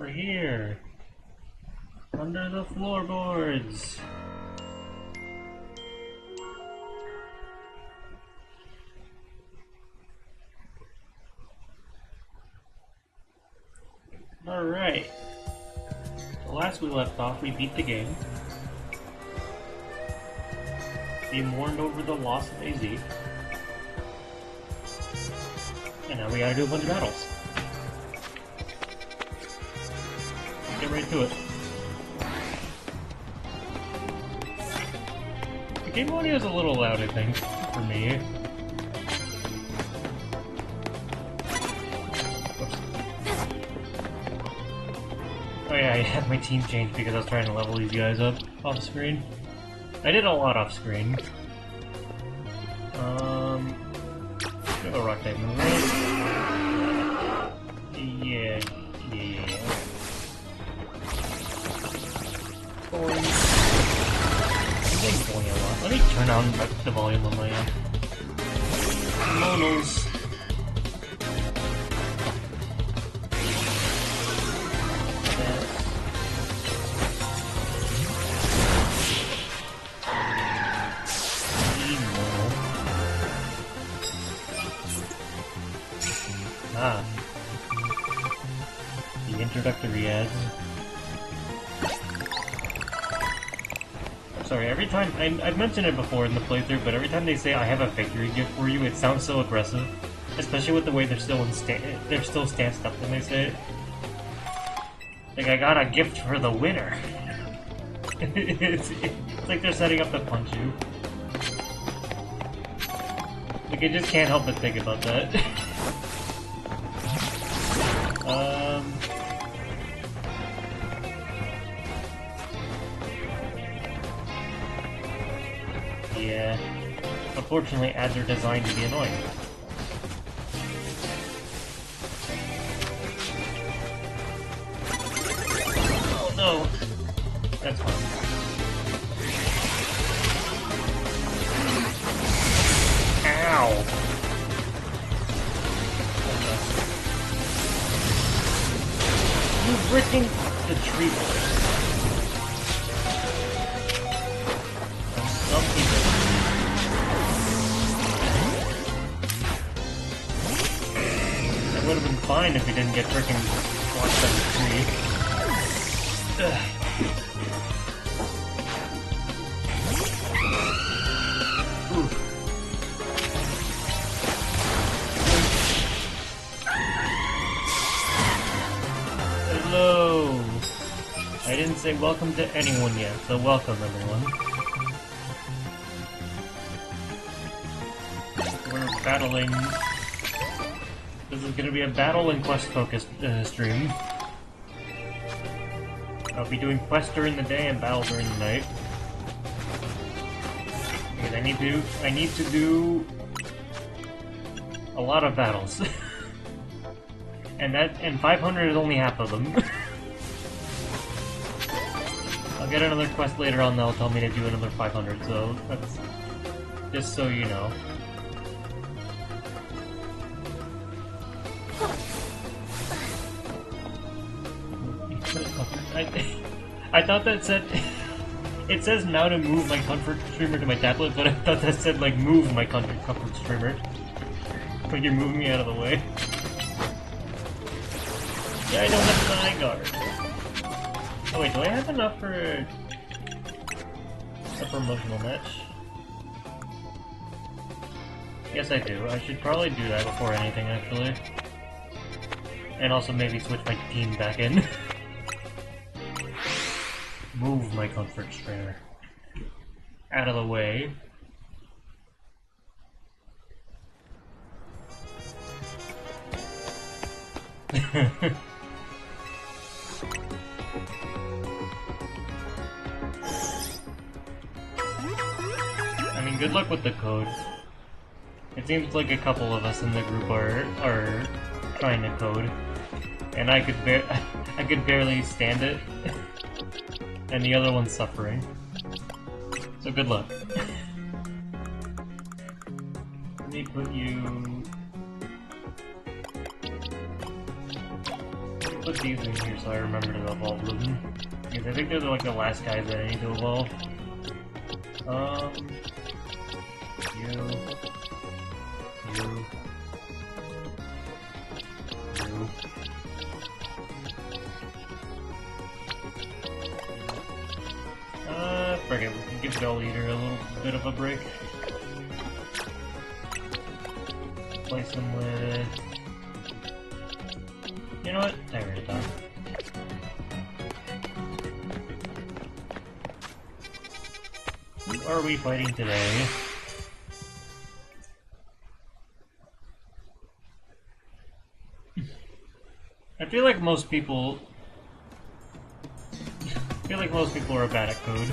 We're here! Under the floorboards! Alright. So last we left off, we beat the game. We mourned over the loss of AZ. And now we gotta do a bunch of battles. Get right to it. The game audio is a little loud, I think, for me. Oops. Oh yeah, I had my team changed because I was trying to level these guys up off screen. I did a lot off screen. Go rock type move, right? Yeah. Boing. Big boing a lot. Let me turn on the volume on my monos. The introductory ads. Sorry, every time, I've mentioned it before in the playthrough, but every time they say I have a victory gift for you, it sounds so aggressive. Especially with the way they're still stanced up when they say it. Like, I got a gift for the winner. it's like they're setting up to punch you. Like, I just can't help but think about that. Yeah. Unfortunately, ads are designed to be annoying. Oh no! That's fine. Ow! You freaking the tree boy. Some people. That would have been fine if we didn't get freaking launched out of the tree. Ugh. Hello! I didn't say welcome to anyone yet, so welcome everyone. We're battling... This is gonna be a battle and quest focused stream. I'll be doing quests during the day and battle during the night. Because I need to do a lot of battles. and 500 is only half of them. I'll get another quest later on that'll tell me to do another 500, so that's just so you know. I thought that said... It says now to move my comfort streamer to my tablet, but I thought that said like move my comfort streamer. Like you're moving me out of the way. Yeah, I don't have an eye guard. Oh wait, do I have enough for a promotional match? Yes I do. I should probably do that before anything actually. And also maybe switch my team back in. Move my comfort streamer out of the way. I mean, good luck with the code. It seems like a couple of us in the group are trying to code, and I could barely stand it. And the other one's suffering. So good luck. Let me put you... put these in here so I remember to evolve them. Because I think they're like the last guys that I need to evolve. You. Frick it, we can give Bell Eater a little bit of a break. Place him with... You know what? Tyranitar. Who are we fighting today? I feel like most people are bad at code.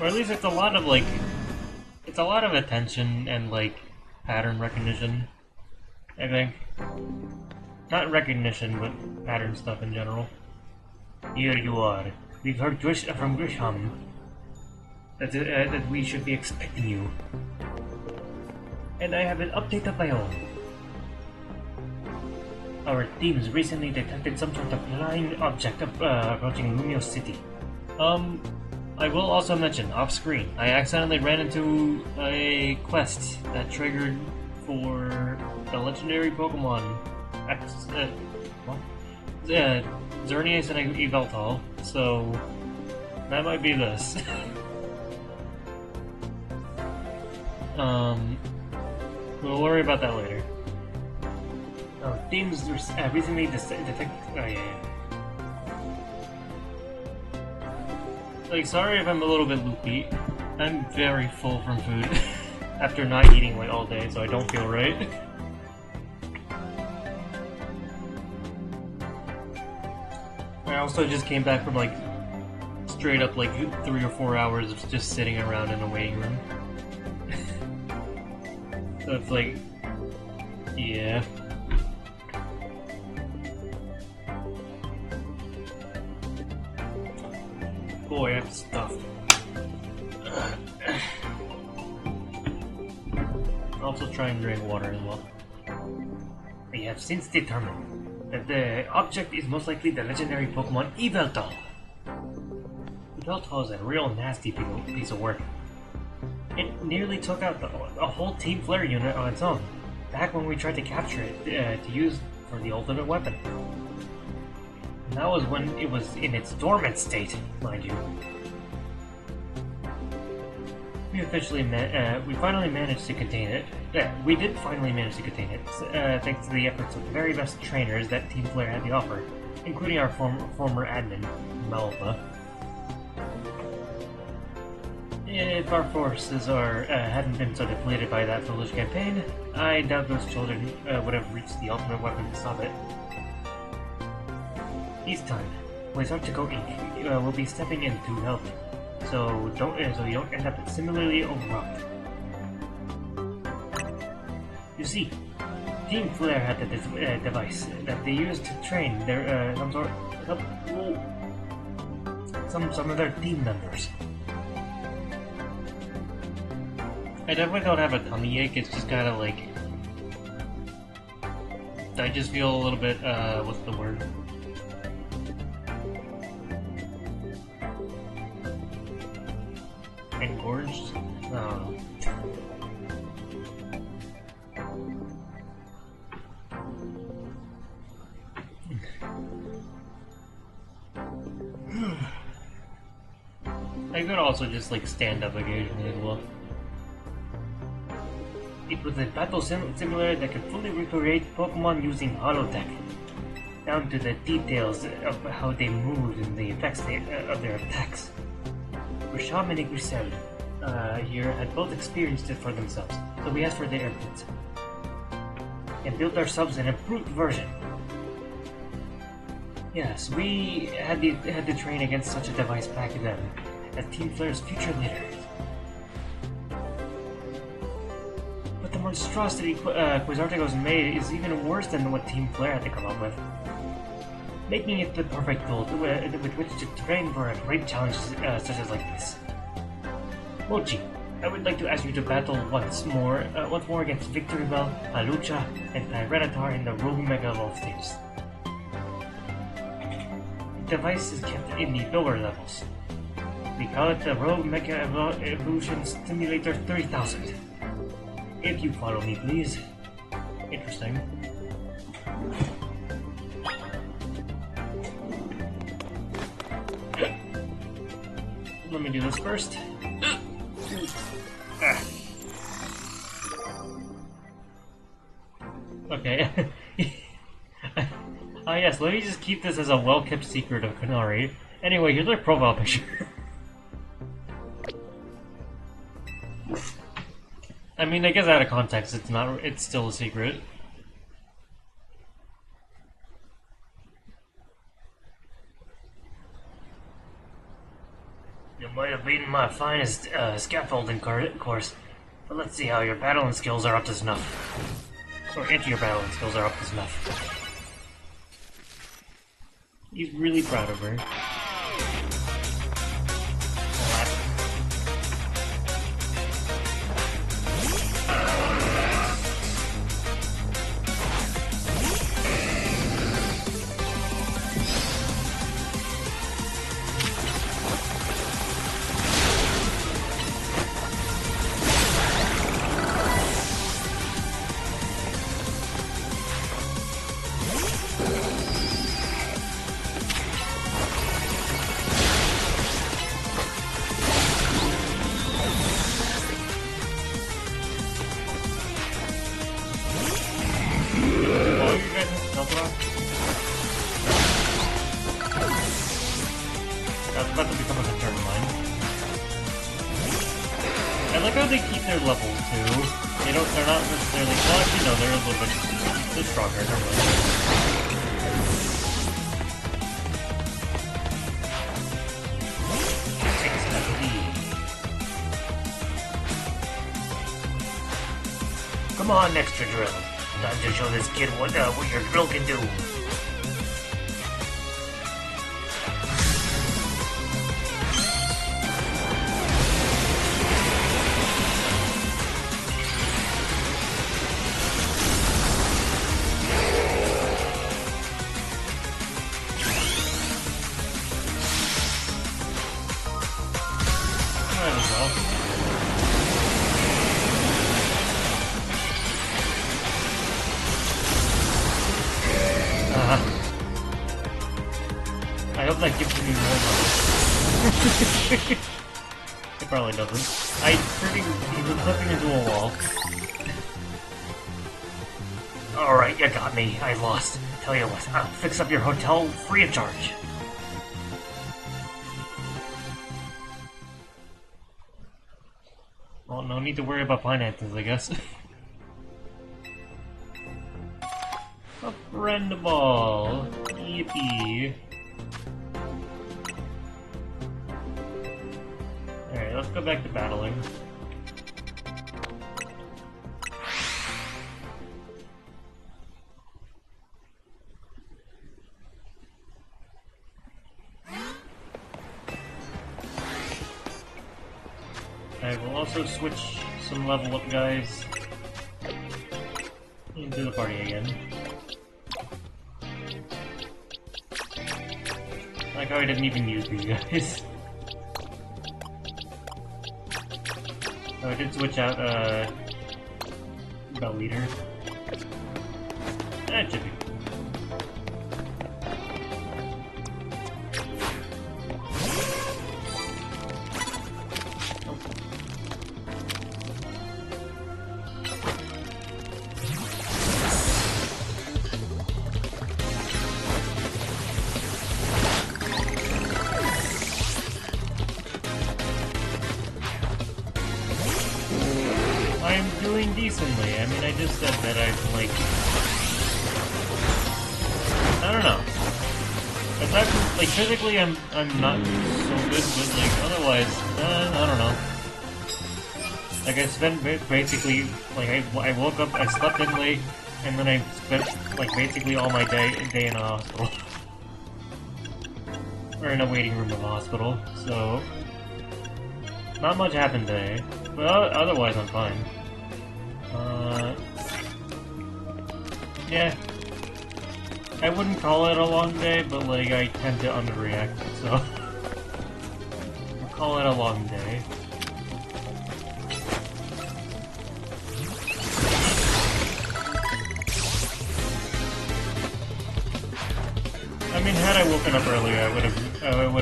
Or at least it's a lot of attention and like pattern recognition, I think. Not recognition, but pattern stuff in general. Here you are. We've heard from Grisham that we should be expecting you. And I have an update of my own. Our teams recently detected some sort of flying object approaching Lumio City. I will also mention, off-screen, I accidentally ran into a quest that triggered for the legendary Pokemon Xerneas and Yveltal, so that might be this. We'll worry about that later. Our teams recently detected... Oh, yeah. Like, sorry if I'm a little bit loopy. I'm very full from food after not eating like all day, so I don't feel right. I also just came back from like straight up like 3 or 4 hours of just sitting around in the waiting room. So it's like, yeah. Boy, I'm stuffed. Also try and drink water as well. We have since determined that the object is most likely the legendary Pokemon Yveltal. Yveltal is a real nasty piece of work. It nearly took out a whole Team Flare unit on its own, back when we tried to capture it to use for the ultimate weapon. And that was when it was in its dormant state, mind you. We finally managed to contain it. We did finally manage to contain it, thanks to the efforts of the very best trainers that Team Flare had to offer, including our former admin, Malva. If our forces hadn't been so depleted by that foolish campaign, I doubt those children would have reached the ultimate weapon to stop it. This time, Wizartico Inc. Will be stepping in to help, so you don't end up similarly overwhelmed. You see, Team Flare had this device that they used to train their some of their team members. I definitely don't have a tummy ache, it's just kinda like... I just feel a little bit, what's the word? Engorged? I don't know. I could also just like stand up occasionally as well. It was a battle simulator that could fully recreate Pokemon using holotech, down to the details of how they moved and the effects of their attacks. Grisham and Grisel here had both experienced it for themselves, so we asked for their input and built ourselves an improved version. Yes, we had to train against such a device back then, as Team Flare's future leaders. But the monstrosity Quizartigo's made is even worse than what Team Flare had to come up with, making it the perfect tool with which to train for a great challenge such as like this. Mochi, I would like to ask you to battle once more against Victorybell, Alucha, and Tyranitar in the Rogue Mega Evolve stage. The device is kept in the lower levels. We call it the Rogue Mega Evolution Stimulator 3000. If you follow me, please. Interesting. Let me do this first. Okay. Yes, let me just keep this as a well-kept secret of Kanari. Anyway, here's their profile picture. I mean, I guess out of context, it's still a secret. You might have beaten my finest scaffolding course, but let's see how your battling skills are up to snuff. Or if your battling skills are up to snuff. He's really proud of her. That's about to become a concern of mine. I like how they keep their levels too. They're not necessarily, well actually no, they're a little bit, they're stronger, never mind. Come on, extra drill. Time to show this kid what your drill can do. Might as well. I hope that gives me more money. It probably doesn't. He was flipping into a wall. Alright, you got me. I lost. Tell you what, I'll fix up your hotel free of charge. Well, no need to worry about finances, I guess. A friend ball. Yippee. Alright, let's go back to battling. I will also switch some level up guys into the party again. I like how I didn't even use these guys. Oh, I did switch out, Bell Leader. That should be. I'm doing decently. I mean, I just said that I'm like, I don't know. Aside from, like, physically, I'm not so good, but like otherwise, I don't know. Like I spent basically, like I woke up, I slept in late, and then I spent like basically all my day in a hospital, or in a waiting room of a hospital. So not much happened today. Well, otherwise I'm fine. Yeah. I wouldn't call it a long day, but like, I tend to underreact, so... I'll call it a long day. I mean, had I woken up earlier, I would have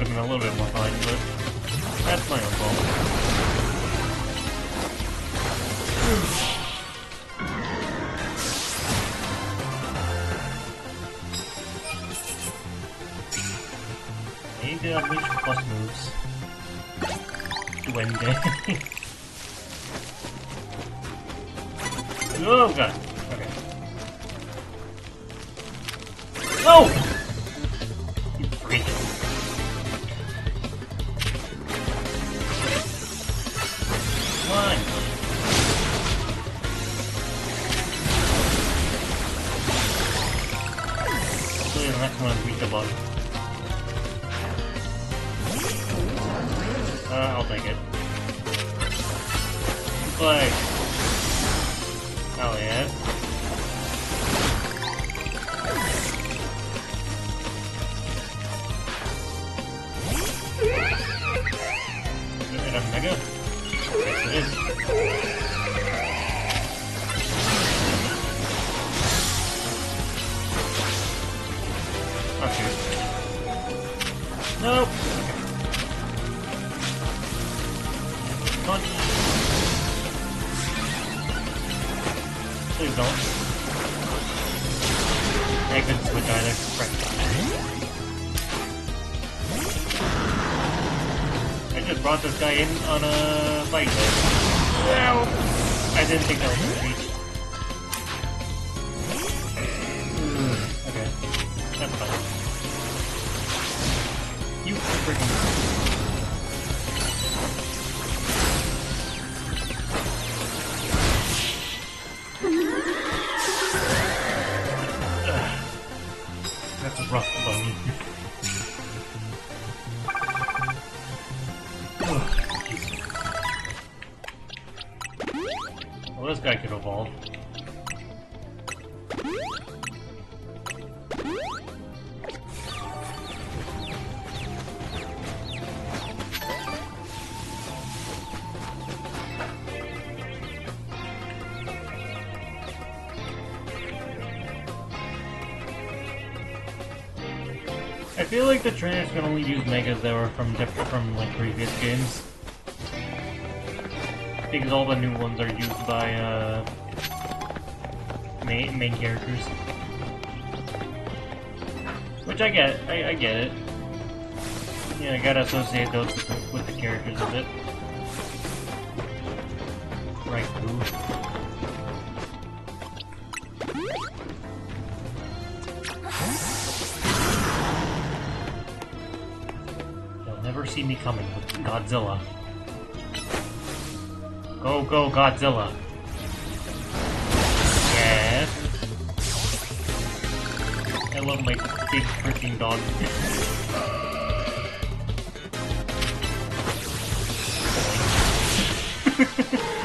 been a little bit more fine, but that's my own fault. I need to unleash plus moves. Duende. Oh god. Okay. Oh! You freak. Come on. Hopefully the next one beat the bug. I'll take it. Like, hell yeah. Is it a mega? Yes, it is. Oh shoot. Nope. Punch. Please don't. I couldn't switch either. Right. I just brought this guy in on a fight. Ow! I didn't think that was gonna reach. Okay. That's fine. You freaking... That's a rough bone. Well, this guy could evolve. I feel like the trainers can only use megas that were from like previous games, because all the new ones are used by main characters, which I get. I get it. Yeah, I gotta associate those with the characters a bit. Right, boo. See me coming with Godzilla. Go, go, Godzilla. Yes. I love my big freaking dog.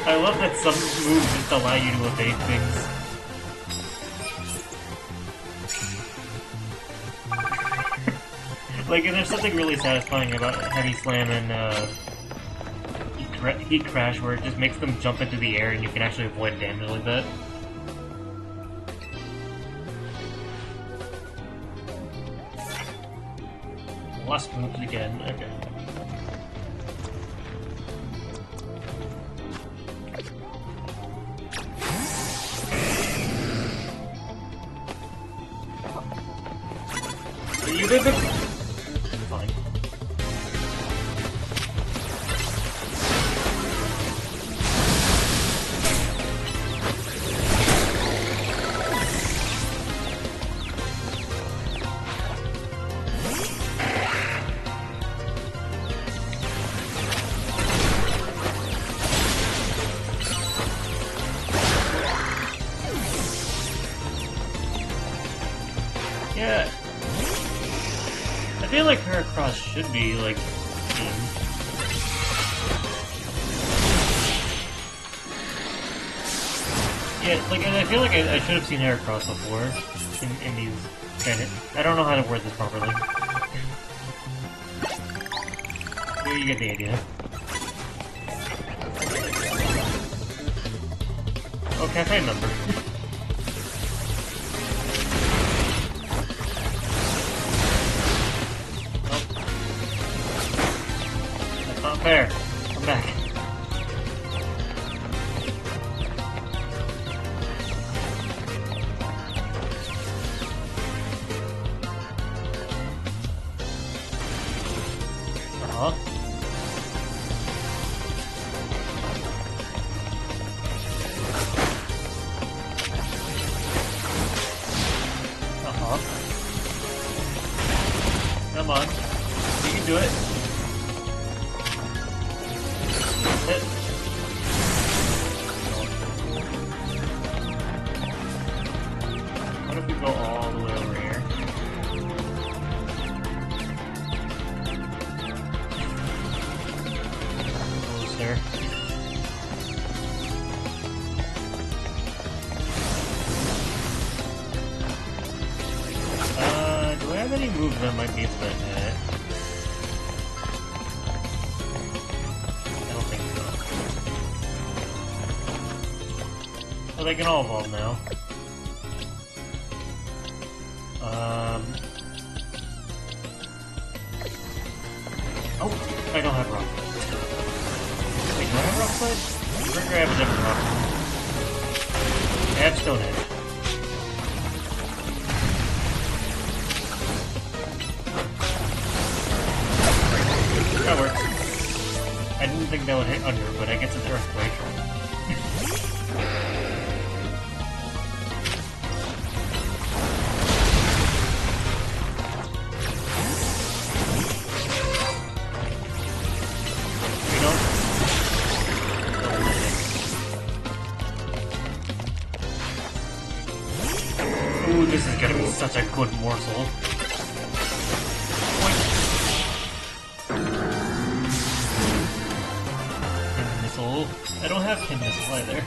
I love that some moves just allow you to evade things. Like, there's something really satisfying about Heavy Slam and Heat Crash, where it just makes them jump into the air and you can actually avoid damage like that. Last moves again, okay. You did it! Fine. Yeah. I feel like Heracross should be, like, Yeah, like, I feel like I should have seen Heracross before in these kind of... I don't know how to word this properly. You get the idea. Oh, cafe member. That's not fair. Come back. Come on. You can do it. Hit. What if we go all the way over here? Closer. Do I have any moves that might be able to hit? I don't think so. Oh, they can all evolve now. Oh, I don't have rock. Wait, do I have rock slide? I'm pretty sure I have a different rock. I have stone edge. That works. I didn't think that would hit under, but I guess it's earthquake. Ooh, this is gonna be such a good morsel. Pin missile. I don't have pin missile either.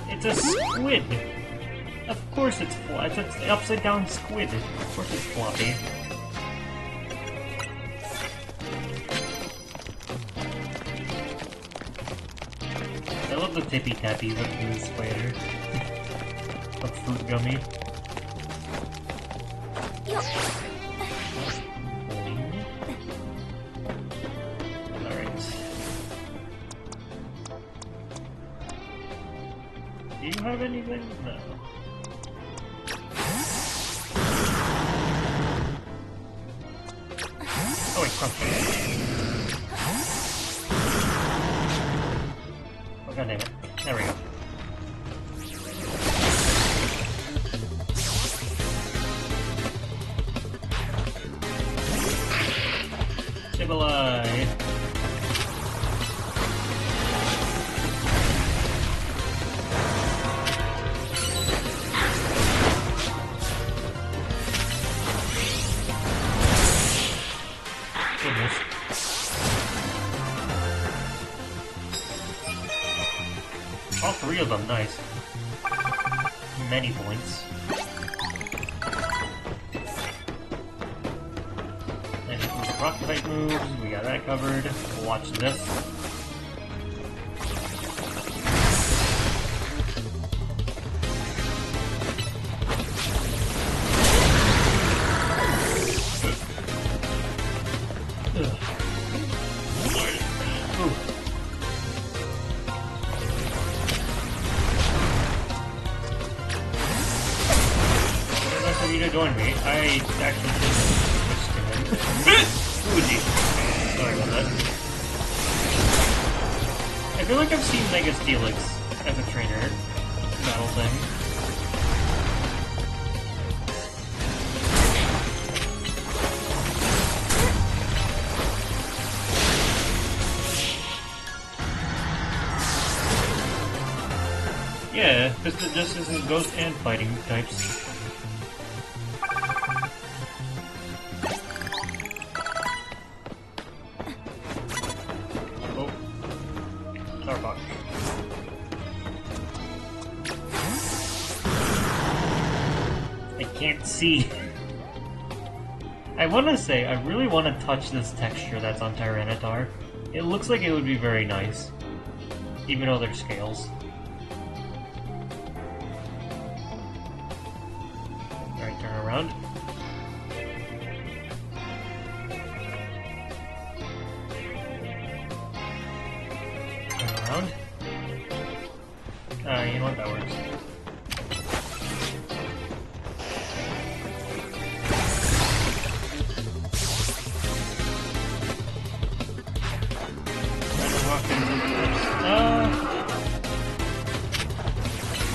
It's a squid! Of course it's flat. It's an upside down squid. Of course it's floppy. I love the tippy tappy with the spider. A fruit gummy. Alright. Do you have anything? No. Oh wait, crunch. Oh god damn it. There we go. Stabilize. Goodness. All three of them, nice. Many points. And the rock fight moves, we got that covered. Watch this. To join me. I actually did switch to him. Ooh, geez. Sorry about that. I feel like I've seen Mega Steelix as a trainer battle thing. Yeah, just as in ghost and fighting types. Oh. Starbuck. I can't see. I want to say, I really want to touch this texture that's on Tyranitar. It looks like it would be very nice. Even though they're scales. Alright, turn around. Turn around. You know what, that works.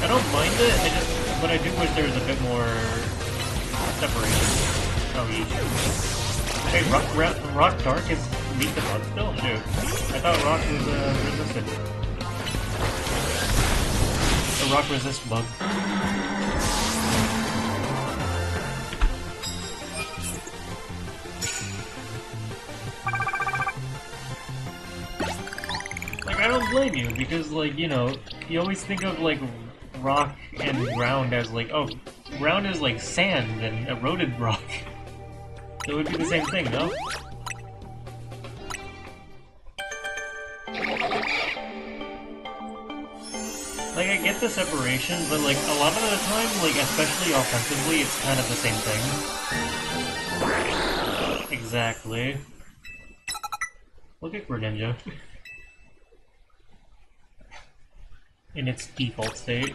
I don't mind it, but I do wish there was a bit more separation. Oh, yeesh. Hey, Rock Dark is weak to bug still? Dude, I thought Rock was resistant. The Rock resist bug. Like, I don't blame you, because, like, you know, you always think of, like, rock and ground as, like, oh, ground is like sand and eroded rock. So it would be the same thing, no? Like, I get the separation, but, like, a lot of the time, like, especially offensively, it's kind of the same thing. Exactly. Look at Greninja. In its default state.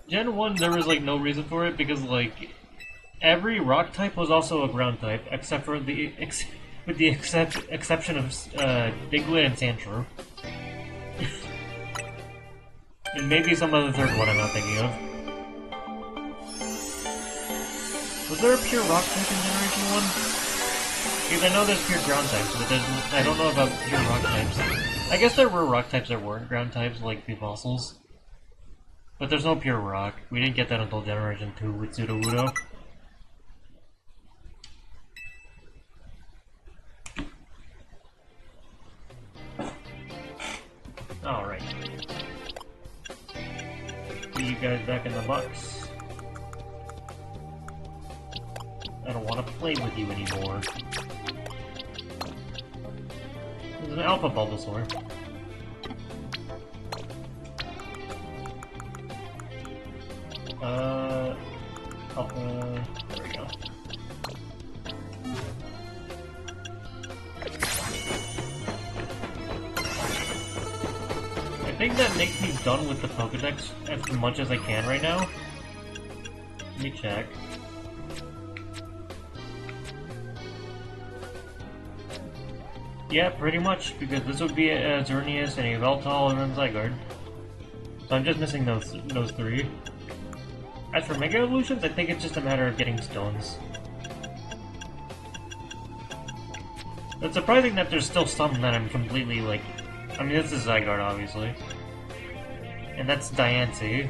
Gen 1, there was, like, no reason for it, because, like, every rock type was also a ground type, except for the with the exception of Diglett and Sandshrew. And maybe some other third one I'm not thinking of. Was there a pure rock type in Generation 1? Because I know there's pure ground types, but I don't know about pure rock types. I guess there were rock types that weren't ground types, like the fossils. But there's no pure rock. We didn't get that until Generation 2 with Sudowoodo. Alright. See you guys back in the box. I don't want to play with you anymore. There's an Alpha Bulbasaur. Alpha... There we go. I think that makes me done with the Pokedex as much as I can right now. Let me check. Yeah, pretty much, because this would be a Xerneas and a Yveltal and then Zygarde. So I'm just missing those three. As for Mega Evolutions, I think it's just a matter of getting stones. It's surprising that there's still some that I'm completely, like... I mean, this is Zygarde, obviously. And that's Diancie,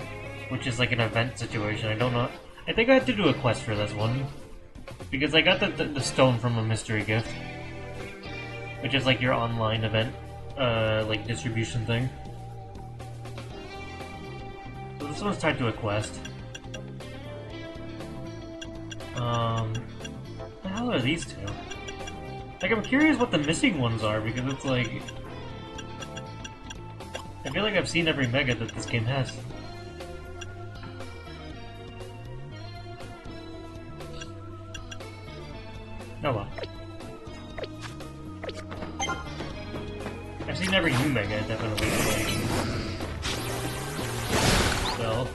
which is like an event situation, I don't know... I think I had to do a quest for this one. Because I got the stone from a mystery gift. Which is like your online event, like distribution thing. So this one's tied to a quest. What the hell are these two? Like, I'm curious what the missing ones are, because it's like... I feel like I've seen every Mega that this game has. Oh well. I've seen every new Mega, definitely. So...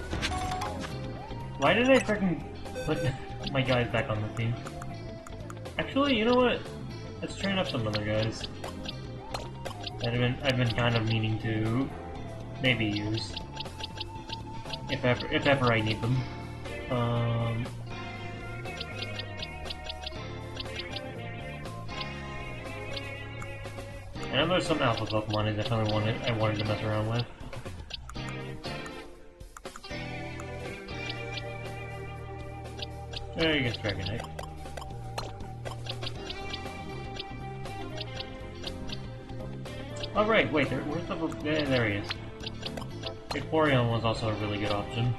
Why did I freaking put my guys back on the team? Actually, you know what? Let's train up some other guys. I've been kind of meaning to maybe use. if ever I need them. I know there's some alpha Pokemon I definitely wanted to mess around with. There you go, Dragonite. Oh right, wait, where's the... Yeah, there he is. Vaporeon was also a really good option.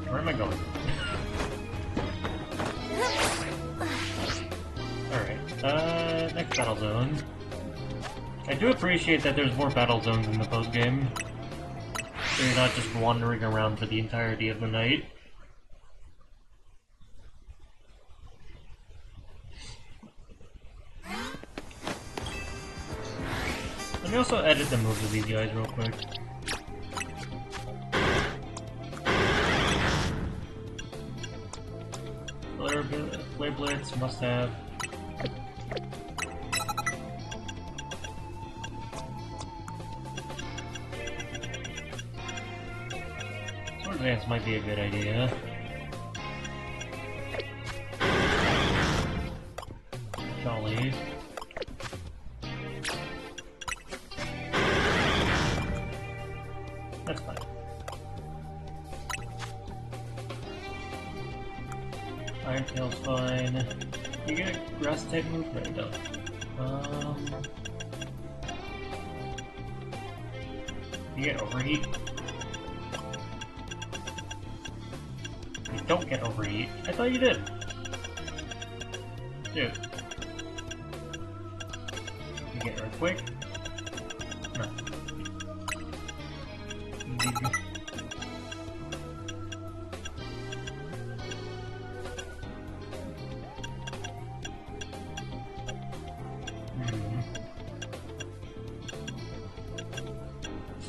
Where am I going? Alright, next battle zone. I do appreciate that there's more battle zones in the post-game. So you're not just wandering around for the entirety of the night. Let me also edit the moves of these guys real quick. Flare Blitz, must have. Sword Advance might be a good idea. Jolly. That's fine. Iron Tail's fine. You get a grass type move? No, you don't. You get Overheat? You don't get Overheat. I thought you did. Dude. You get Earthquake? No.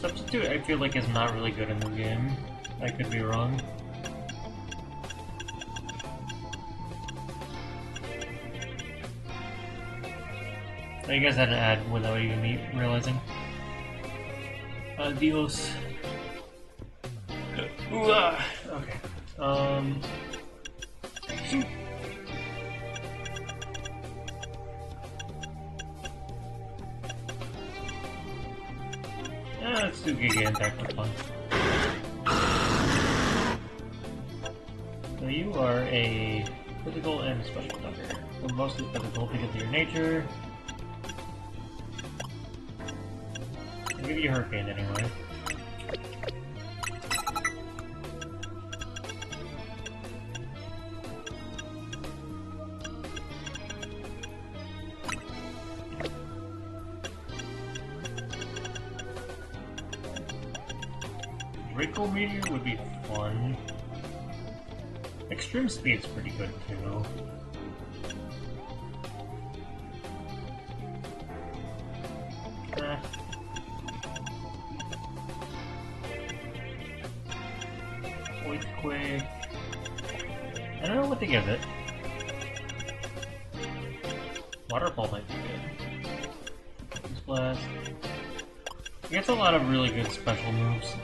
Substitute, I feel like, is not really good in the game. I could be wrong. You guys had an ad without even me realizing. Adios. Okay. Let's do Giga Impact for fun. So you are a physical and special attacker. So mostly physical because of your nature. I'll give you Hurricane anyway. Draco Meteor would be fun. Extreme Speed's pretty good too. Quick. I don't know what to give it. Waterfall might be good. Blast. It gets a lot of really good special moves.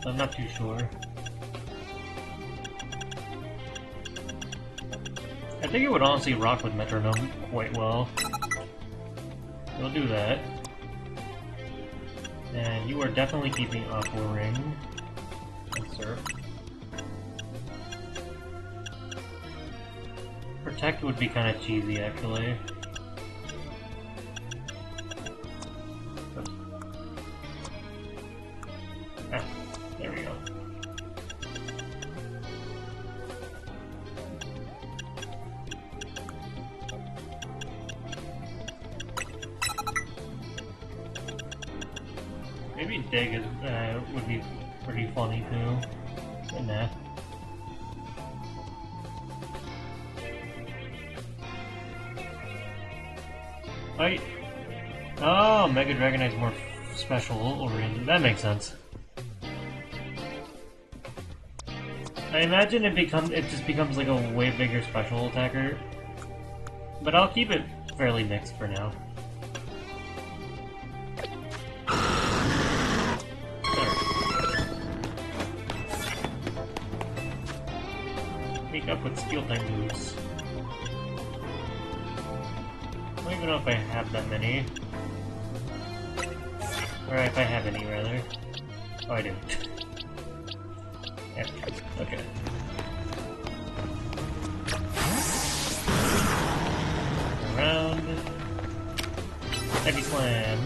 I'm not too sure. I think it would honestly rock with Metronome quite well. We'll do that. And you are definitely keeping Aqua Ring and Surf. Protect would be kind of cheesy, actually. Ah, there we go. Maybe Dig is, would be pretty funny too. But nah. Oh, Mega Dragonite's more special oriented. That makes sense. I imagine it just becomes like a way bigger special attacker. But I'll keep it fairly mixed for now. Make up with steel type moves. I don't even know if I have that many. Or if I have any, rather. Oh, I do. Yeah, okay. Around. Heavy slam.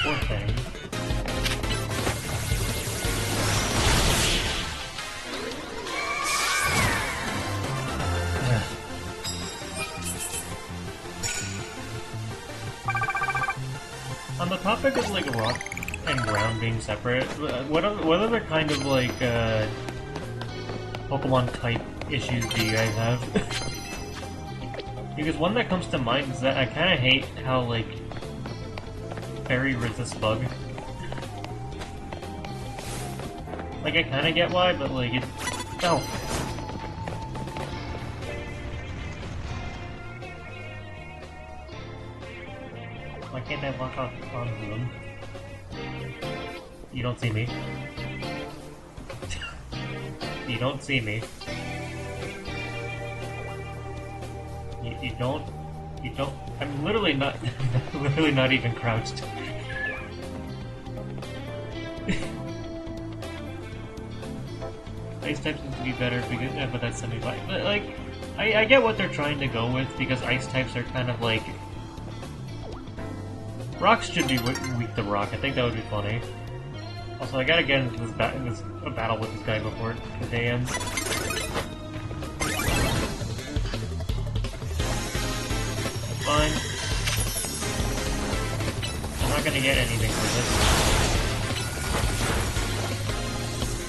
Poor thing. On the topic of like rock and ground being separate, what other kind of like Pokemon type issues do you guys have? Because one that comes to mind is that I kind of hate how like Fairy resists bug. Like I kind of get why, but like it. Oh. Why can't I walk off onto them? You don't see me. You don't see me. You don't. I'm literally not. Literally not even crouched. Ice types seems to be better because, but that's semi-fine. But like, I get what they're trying to go with because ice types are kind of like. Rocks should be weak to rock. I think that would be funny. Also, I gotta get into this battle with this guy before the day ends. That's fine. I'm not gonna get anything for this.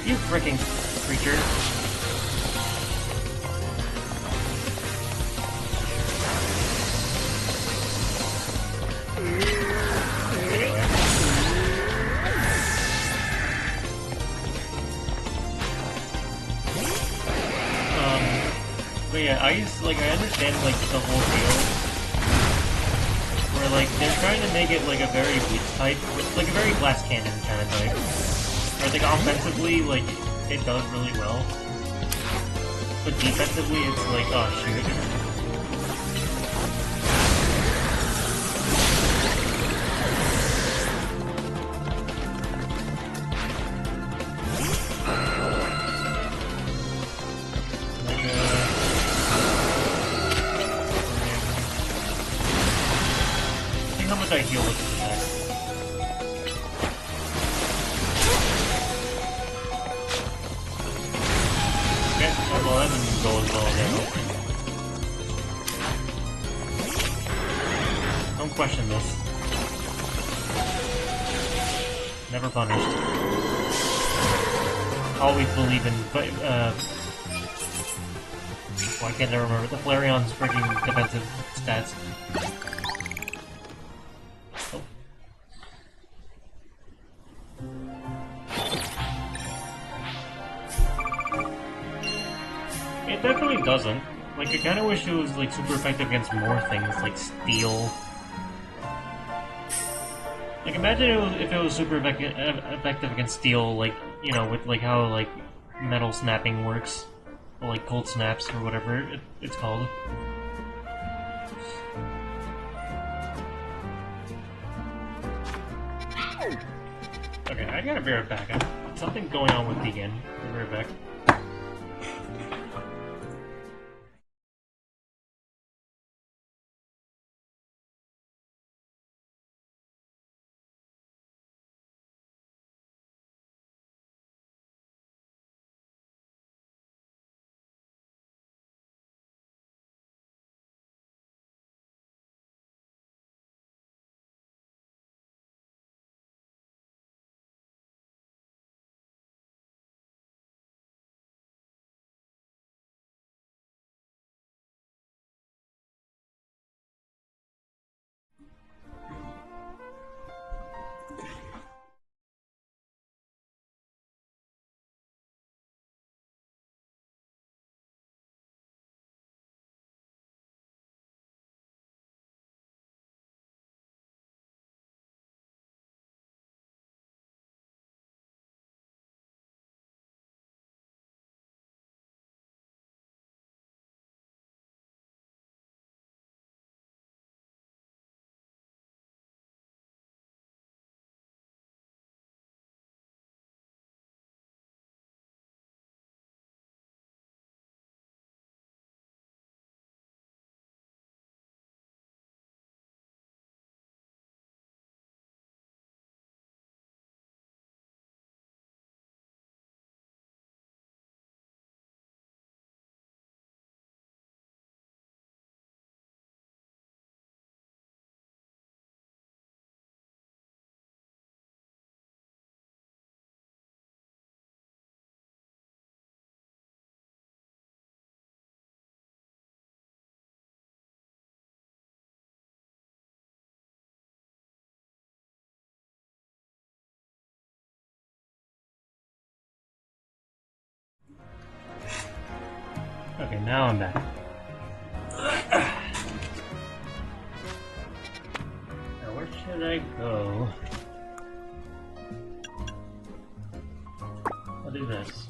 You freaking creature. But yeah, I understand, like, the whole deal. Where, like, they're trying to make it, like, a very weak type, like, a very glass cannon kind of type. Where, like, offensively, like, it does really well. But defensively, it's like, oh, shoot. How much I heal with this attack. Okay, well that didn't go as well then. Don't question this. Never punished. Always believe in, why can't I remember? The Flareon's freaking defensive stats. It definitely doesn't. Like, I kinda wish it was, like, super effective against more things, like steel. Like, imagine if it was super effective against steel, like, you know, with, like, how, like, metal snapping works. Or, like, cold snaps, or whatever it's called. Okay, I gotta be right back. Something's going on with Deegan. I'll be right back. now I'm back. Now where should I go? I'll do this.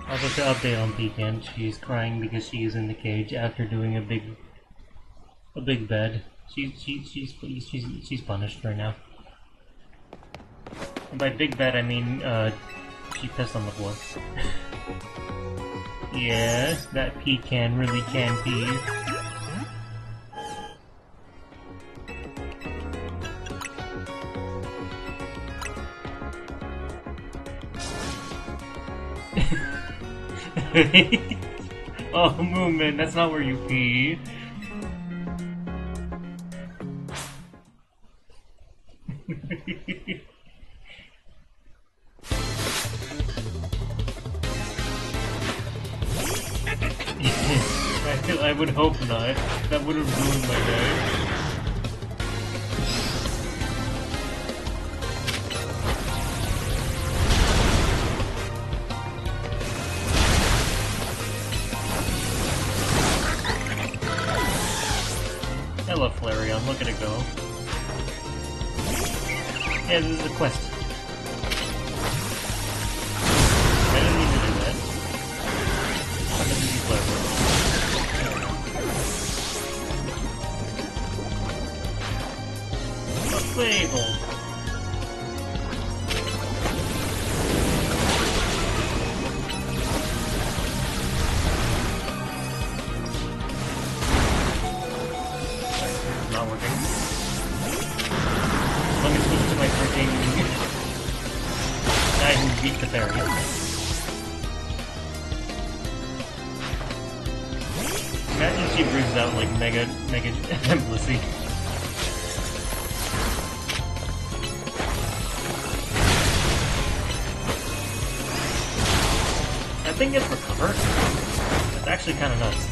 Also to update on Pecan, she's crying because she is in the cage after doing a big bed. She's punished right now. And by big bed I mean she pissed on the floor. Yes, that Pecan really can pee. Oh, Moomin, that's not where you pee. I would hope not. That would have ruined my day. I love Flareon, look at it go. Yeah, this is a quest. I didn't mean to do that. I'm gonna be clever. Fable. Not working. Let me switch to my freaking guy who beat the fairy. Imagine she brings out like mega Blissey. That thing gets recovered? That's actually kind of nuts.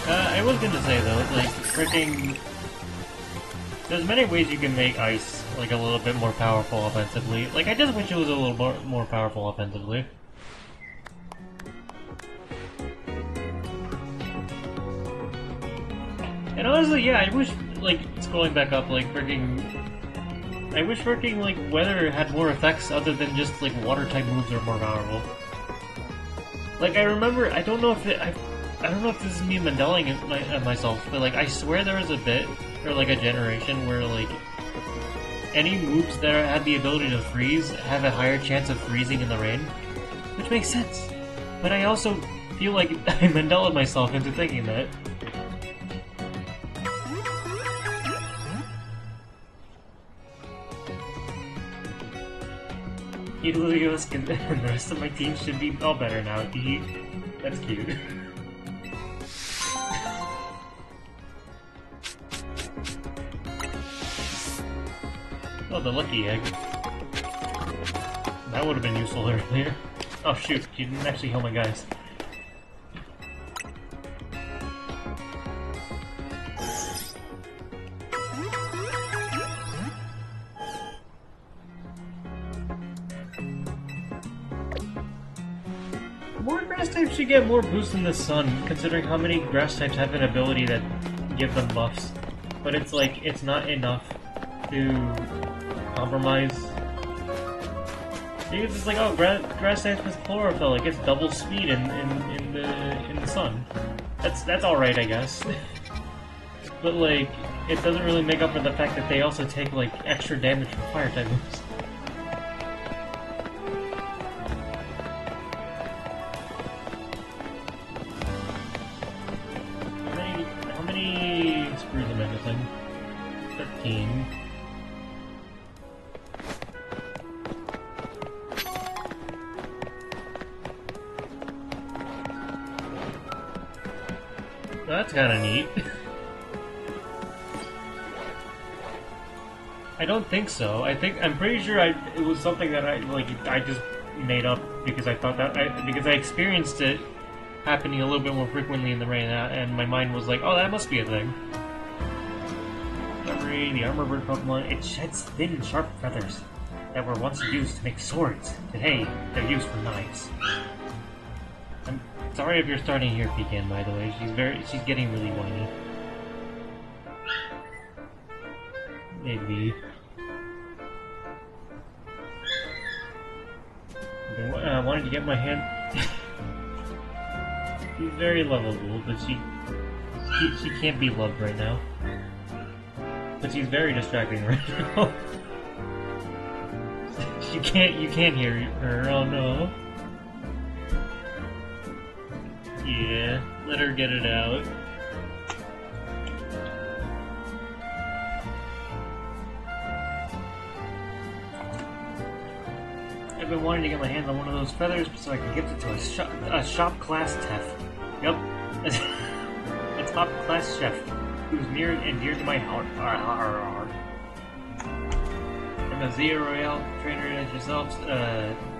I was gonna say though, like, freaking... There's many ways you can make Ice, like, a little bit more powerful offensively. Like, I just wish it was a little more powerful offensively. And honestly, yeah, I wish, like, scrolling back up, like, freaking... I wish freaking, like, weather had more effects other than just, like, water-type moves are more powerful. Like, I remember, I don't know if this is me Mandeling at myself, but, like, I swear there was a bit, or, like, a generation where, like, any moves that had the ability to freeze have a higher chance of freezing in the rain. Which makes sense. But I also feel like I Mandela'd myself into thinking that. Helios and the rest of my team should be all better now. That's cute. Oh, the lucky egg. That would have been useful earlier. Oh shoot, you didn't actually heal my guys. More grass types should get more boosts in the sun, considering how many grass types have an ability that give them buffs. But it's like, it's not enough to compromise. Because it's like, oh, grass types with chlorophyll, it gets double speed in the sun. That's alright, I guess. But like, it doesn't really make up for the fact that they also take like extra damage from fire type moves. How many screws am I missing? 13. That's kind of neat. I don't think so. I'm pretty sure it was something that I just made up because I thought that because I experienced it happening a little bit more frequently in the rain, and my mind was like, oh, that must be a thing. Memory, the armor bird Pokemon, it sheds thin, sharp feathers that were once used to make swords. Today, they're used for knives. I'm sorry if you're starting here, Pecan, by the way. She's getting really whiny. Maybe. I wanted to get my hand... She's very lovable, but she can't be loved right now. But she's very distracting right now. You can't hear her, oh no. Yeah, let her get it out. I've been wanting to get my hands on one of those feathers so I can gift it to a shop class chef. Yup, a top class chef who's near and dear to my heart. I'm a Zia Royale trainer as yourself.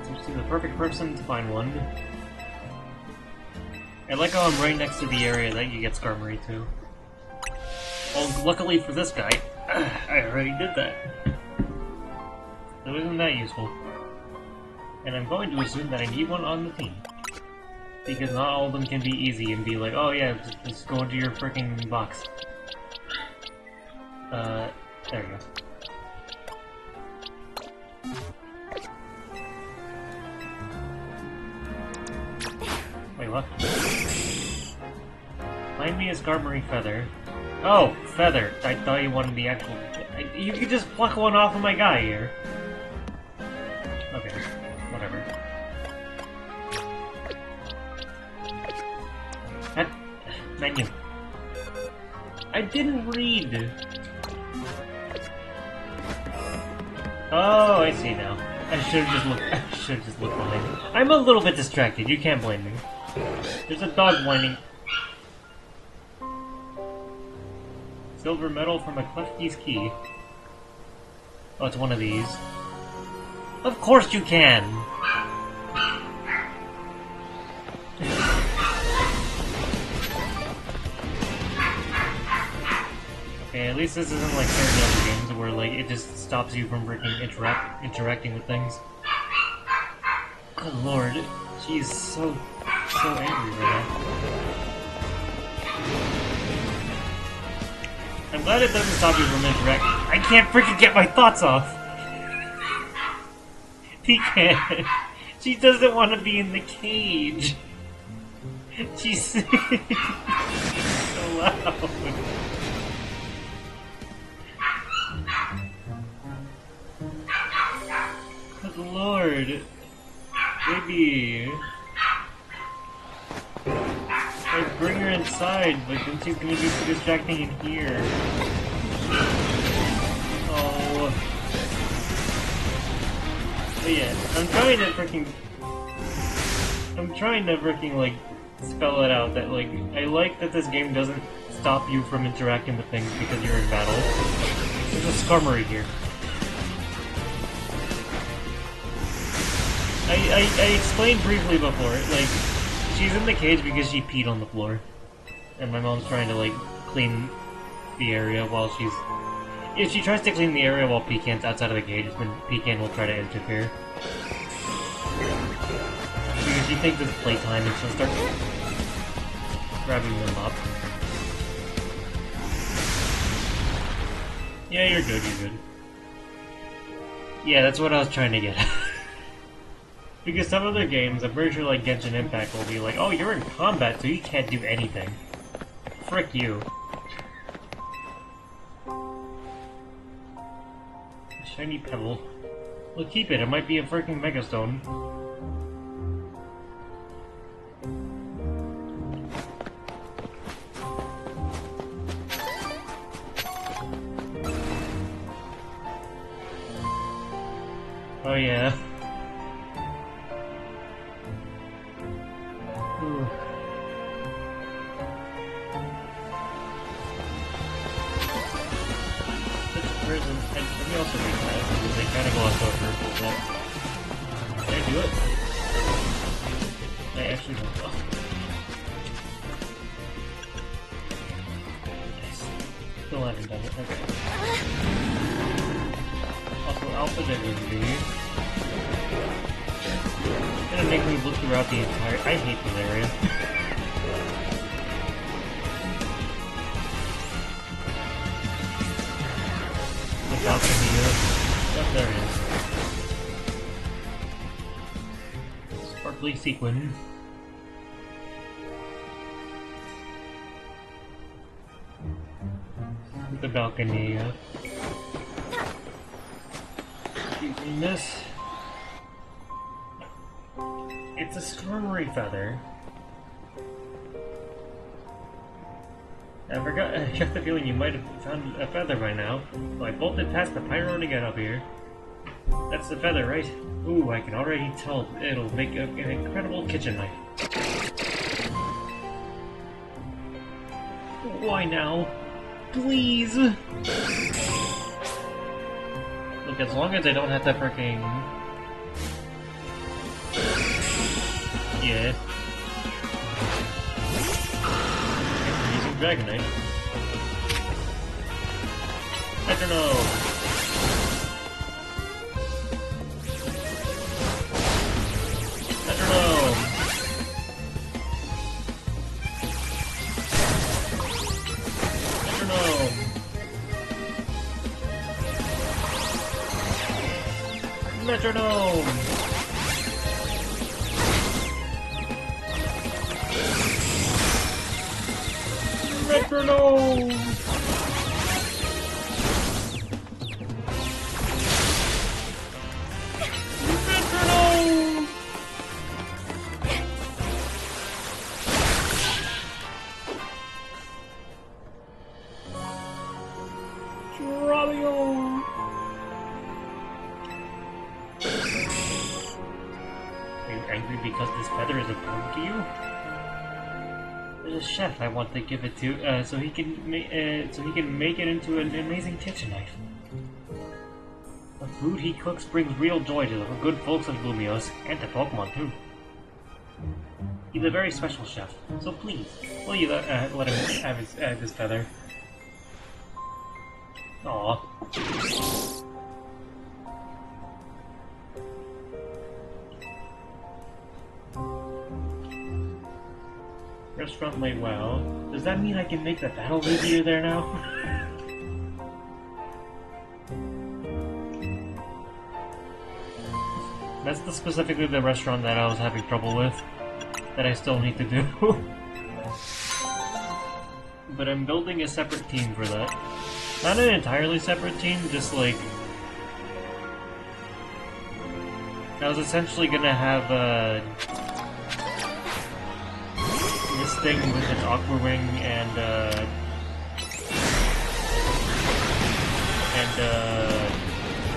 Seems to be the perfect person to find one. I like how I'm right next to the area that you get Skarmory to. Well, luckily for this guy, I already did that. So isn't that useful? And I'm going to assume that I need one on the team. Because not all of them can be easy and be like, oh yeah, just go into your freaking box. There you go. Wait, what? Find me a Skarmory feather. Oh, feather! I thought you wanted the actual... You could just pluck one off of my guy here. Okay, whatever. Menu. I didn't read! Oh, I see now. I should have just looked behind me. I'm a little bit distracted, you can't blame me. There's a dog whining. Silver medal from a Klefki's key. Oh, it's one of these. Of course you can! Okay, at least this isn't like certain other games where like it just stops you from freaking interacting with things. Good lord, she's so angry right now. I'm glad it doesn't stop you from interacting. I can't freaking get my thoughts off! Pecan! She doesn't want to be in the cage! She's so loud! Good lord! Baby! Like, bring her inside, but then she's gonna be too distracting in here. Oh. But yeah, I'm trying to freaking, like, spell it out that, like, I like that this game doesn't stop you from interacting with things because you're in battle. There's a Skarmory here. I explained briefly before, like, she's in the cage because she peed on the floor. And my mom's trying to, like, clean the area while she's... If she tries to clean the area while Pecan's outside of the cage, then Pecan will try to interfere. Because she thinks it's playtime and she'll start grabbing them up. Yeah, you're good, you're good. Yeah, that's what I was trying to get at. Because some other games, I'm pretty sure like Genshin Impact will be like, oh, you're in combat, so you can't do anything. Frick you. A shiny pebble. Well, keep it, it might be a freaking Megastone. Oh yeah. Let me also read that, because they kind of glossed over that. Can I do it? I actually don't know. Nice. Still haven't done it. Okay. Also, Alpha Diversity. It's gonna make me look throughout the entire. I hate this area. The balcony here. Oh, there it is. Sparkly sequin. The balcony. Using this. It's a stormery feather. I got the feeling you might have found a feather by now. Well, I bolted past the pyro to get up here. That's the feather, right? Ooh, I can already tell it'll make an incredible kitchen knife. Why now? Please! Look, as long as I don't have to freaking... Yeah. I'm using Dragonite. I don't know. Metronome! Metronome! Metronome! Metronome! Metronome! Dramio! Are you angry because this feather is important to you? There's a chef I want to give it to, so he can make it into an amazing kitchen knife. The food he cooks brings real joy to the good folks of Lumios, and to Pokemon too. He's a very special chef, so please, will you let him have his feather? Aww. Restaurant laid well. Does that mean I can make the battle easier there now? That's specifically the restaurant that I was having trouble with. That I still need to do. But I'm building a separate team for that. Not an entirely separate team, just like... I was essentially gonna have this thing with an Aqua Wing and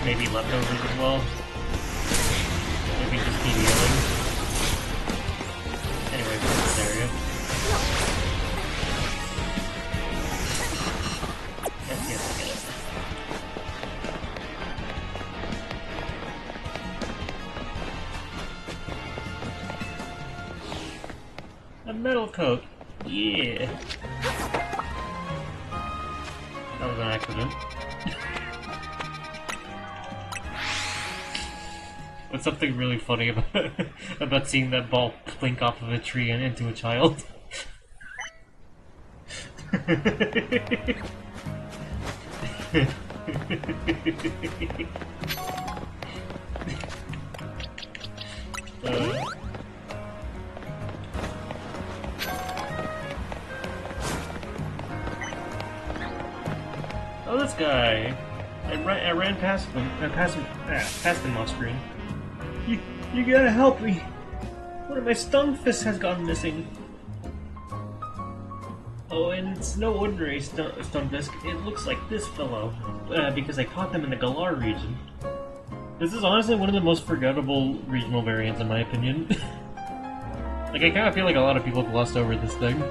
maybe leftovers as well. Maybe just keep healing. Anyway, for this area. Yes, I get it. A metal coat. Yeah. That was an accident. What's something really funny about seeing that ball blink off of a tree and into a child? Oh, this guy! I ran past him. Past him off screen. You gotta help me. One of my stun fists has gone missing. Oh, and it's no ordinary stun disc. It looks like this fellow, because I caught them in the Galar region. This is honestly one of the most forgettable regional variants, in my opinion. Like, I kind of feel like a lot of people glossed over this thing.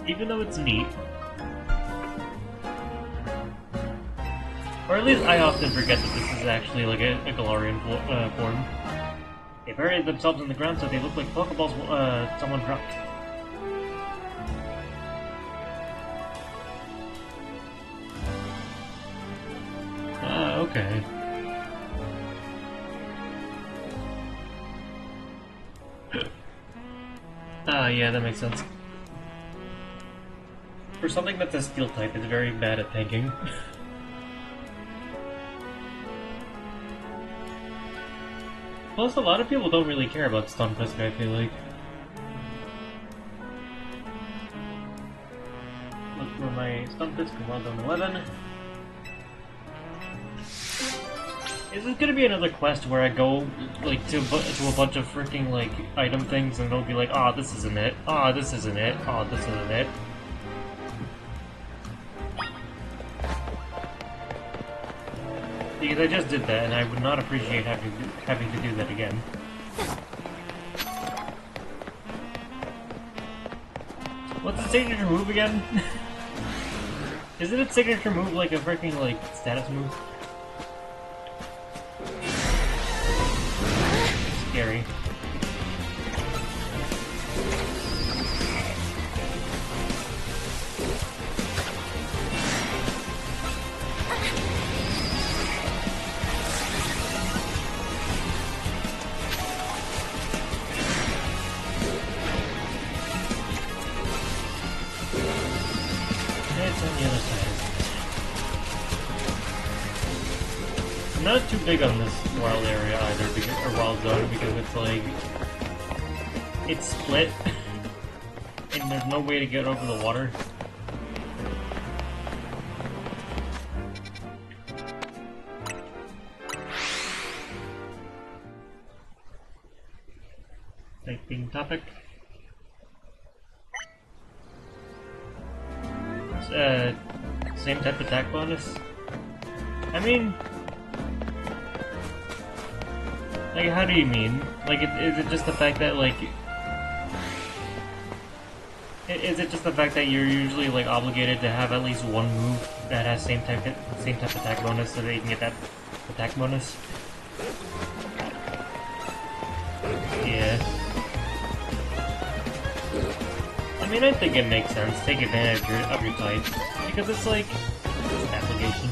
Even though it's neat. Or at least I often forget that this is actually like a Galarian form. They buried themselves in the ground so they look like Pokeballs someone dropped. Okay. Yeah, that makes sense. For something that's a steel type, it's very bad at tanking. Plus, a lot of people don't really care about Stunfisk, I feel like. Look for my Stunfisk, well done 11. Is this gonna be another quest where I go, like, to a bunch of freaking, like, item things and it'll be like, ah, oh, this isn't it, ah, oh, this isn't it, ah, oh, this isn't it. Because I just did that and I would not appreciate having to do that again. What's the signature move again? Isn't its signature move like a freaking, like, status move? Scary. It's on the other side. I'm not too big on this wild area either, or wild zone, because it's like it's split, and there's no way to get over the water. Typing topic. Same type attack bonus. I mean, like, how do you mean? Like, is it just the fact that, like, is it just the fact that you're usually, like, obligated to have at least one move that has same type attack bonus so that you can get that attack bonus? Yeah. I mean, I think it makes sense. Take advantage of your types. Because it's like application.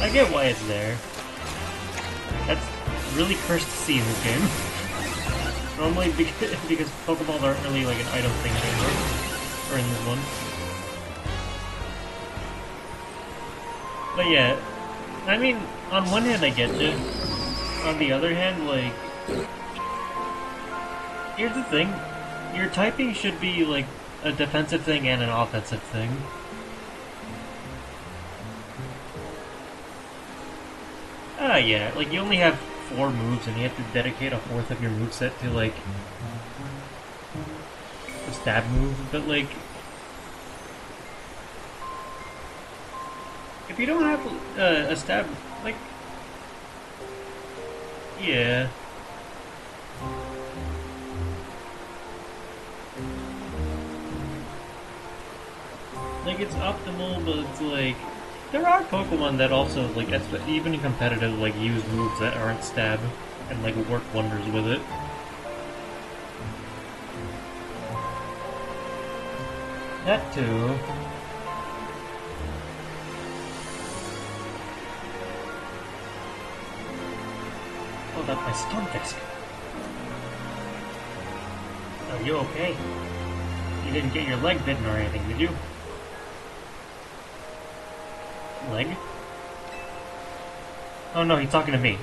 I get why it's there. That's really cursed to see in this game. Normally, because Pokeballs aren't really like an item thing anymore. Or in this one. But yeah, I mean, on one hand I get you. On the other hand, like, here's the thing. Your typing should be like a defensive thing and an offensive thing. Yeah, like you only have 4 moves and you have to dedicate a fourth of your moveset to like a stab move, but like if you don't have a stab, like, yeah. Like, it's optimal, but it's like, there are Pokemon that also, like, even in competitive, like, use moves that aren't stab, and, like, work wonders with it. That too. Oh, that's my Stunfisk. Are you okay? You didn't get your leg bitten or anything, did you? Leg? Oh no, he's talking to me.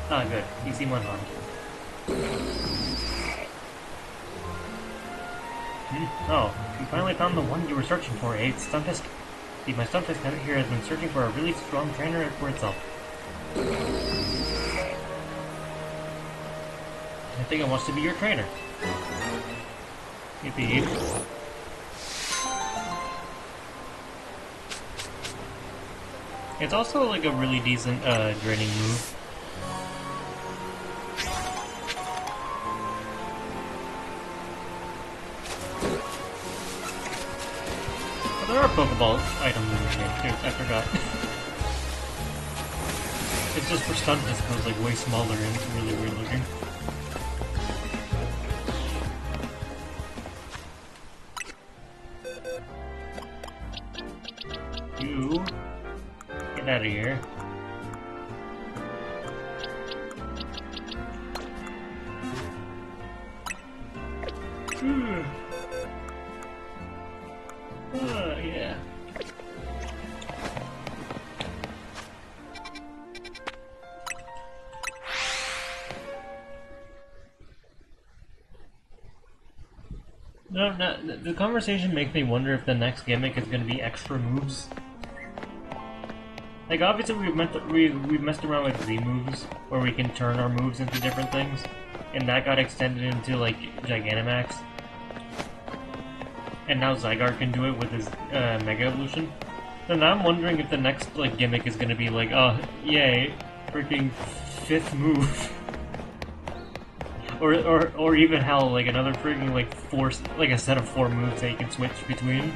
Ah, good. You seem unharmed. Oh, you finally found the one you were searching for, eh? It's Stunfisk. See, my Stunfisk here has been searching for a really strong trainer for itself. I think it wants to be your trainer. Yippee. It's also like a really decent draining move. But there are Pokeball items in this game too, I forgot. It's just for Stunfisk, but it's like way smaller and it's really weird looking. out of here. Yeah. No, the conversation makes me wonder if the next gimmick is going to be extra moves. Like, obviously we've messed around with Z moves, where we can turn our moves into different things, and that got extended into, like, Gigantamax. And now Zygarde can do it with his Mega Evolution. So now I'm wondering if the next, like, gimmick is gonna be like, oh, yay, freaking 5th move. or even hell, like, another freaking, like, a set of 4 moves that you can switch between.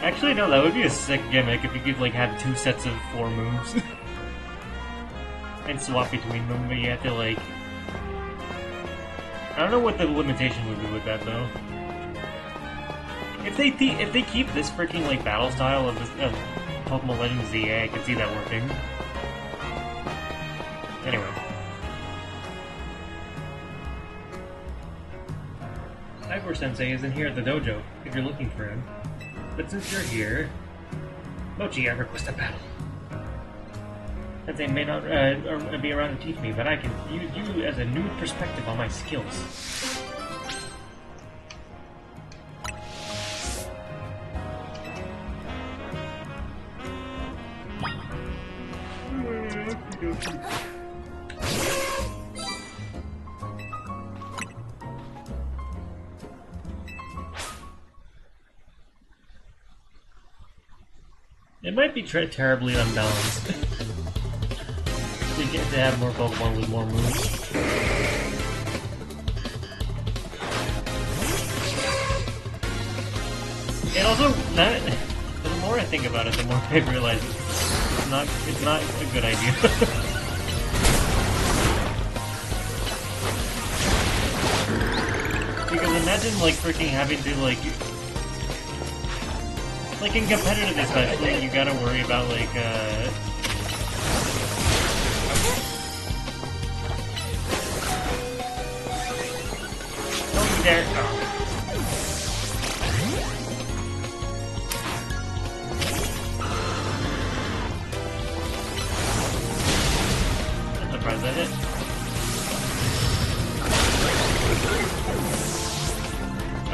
Actually, no, that would be a sick gimmick if you could, like, have 2 sets of 4 moves. And swap between them, but you have to, like... I don't know what the limitation would be with that, though. If they keep this freaking, like, battle style of Pokemon Legends ZA, I could see that working. Anyway. Ivor Sensei isn't here at the dojo, if you're looking for him. But since you're here... Mochi, I request a battle. That they may not be around to teach me, but I can use you as a new perspective on my skills. It might be terribly unbalanced. To get to have more Pokemon with more moves. And also, the more I think about it, the more I realize it's not a good idea. Because imagine, like, freaking having to, like in competitive especially, you gotta worry about, like, don't you dare! Oh. I'm surprised I hit.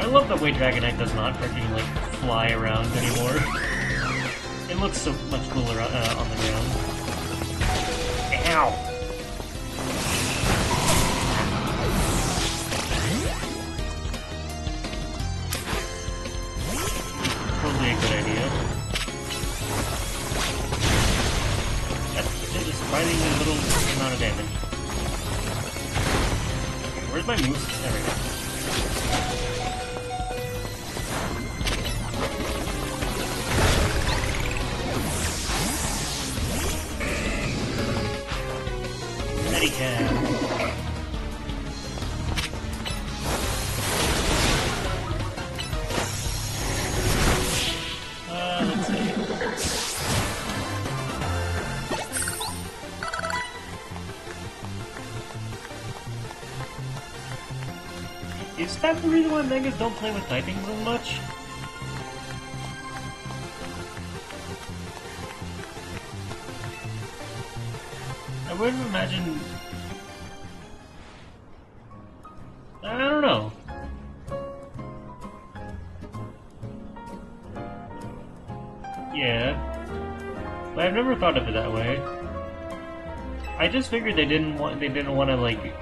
I love the way Dragonite does not freaking, like, fly around anymore. It looks so much cooler on the ground. Ow! Totally a good idea. That's a surprisingly little amount of damage. Where's my moves? There we go. Let's see. Is that the reason why Megas don't play with typing so much? I wouldn't imagine... I don't know. Yeah. But I've never thought of it that way. I just figured they didn't want to, like...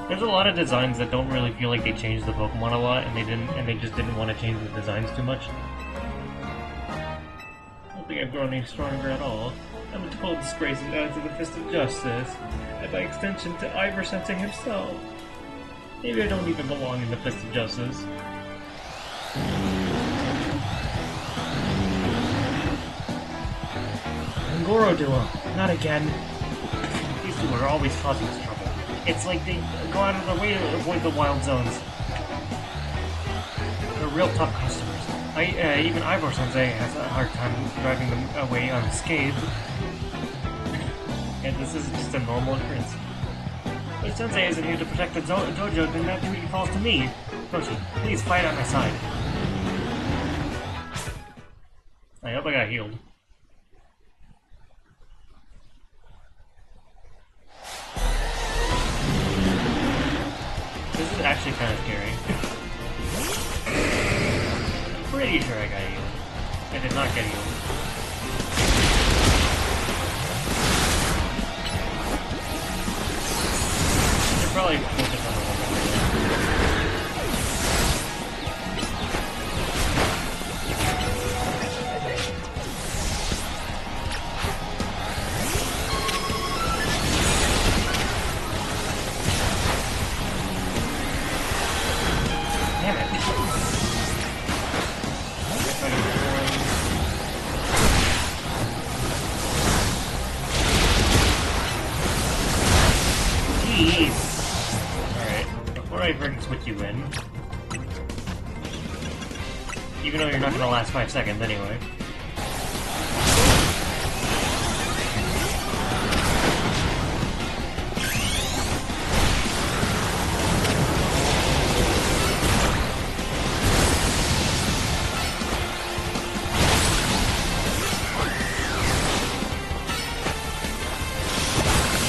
There's a lot of designs that don't really feel like they changed the Pokemon a lot, and they just didn't want to change the designs too much. I don't think I've grown any stronger at all. I'm a total disgrace to the Fist of Justice, and by extension to Ivor Sensei himself. Maybe I don't even belong in the Fist of Justice. Goro Duo, not again. These two are always causing us trouble. It's like they go out of their way to avoid the wild zones. real tough customers. Even Ivor Sensei has a hard time driving them away unscathed. And this is just a normal occurrence. But Sensei isn't here to protect the dojo, then that duty falls to me. Mochi, please fight on my side. I hope I got healed. This is actually kind of scary. I'm pretty sure I got healed. I did not get healed. They're probably focused on the one. Switch you in. Even though you're not gonna last 5 seconds anyway.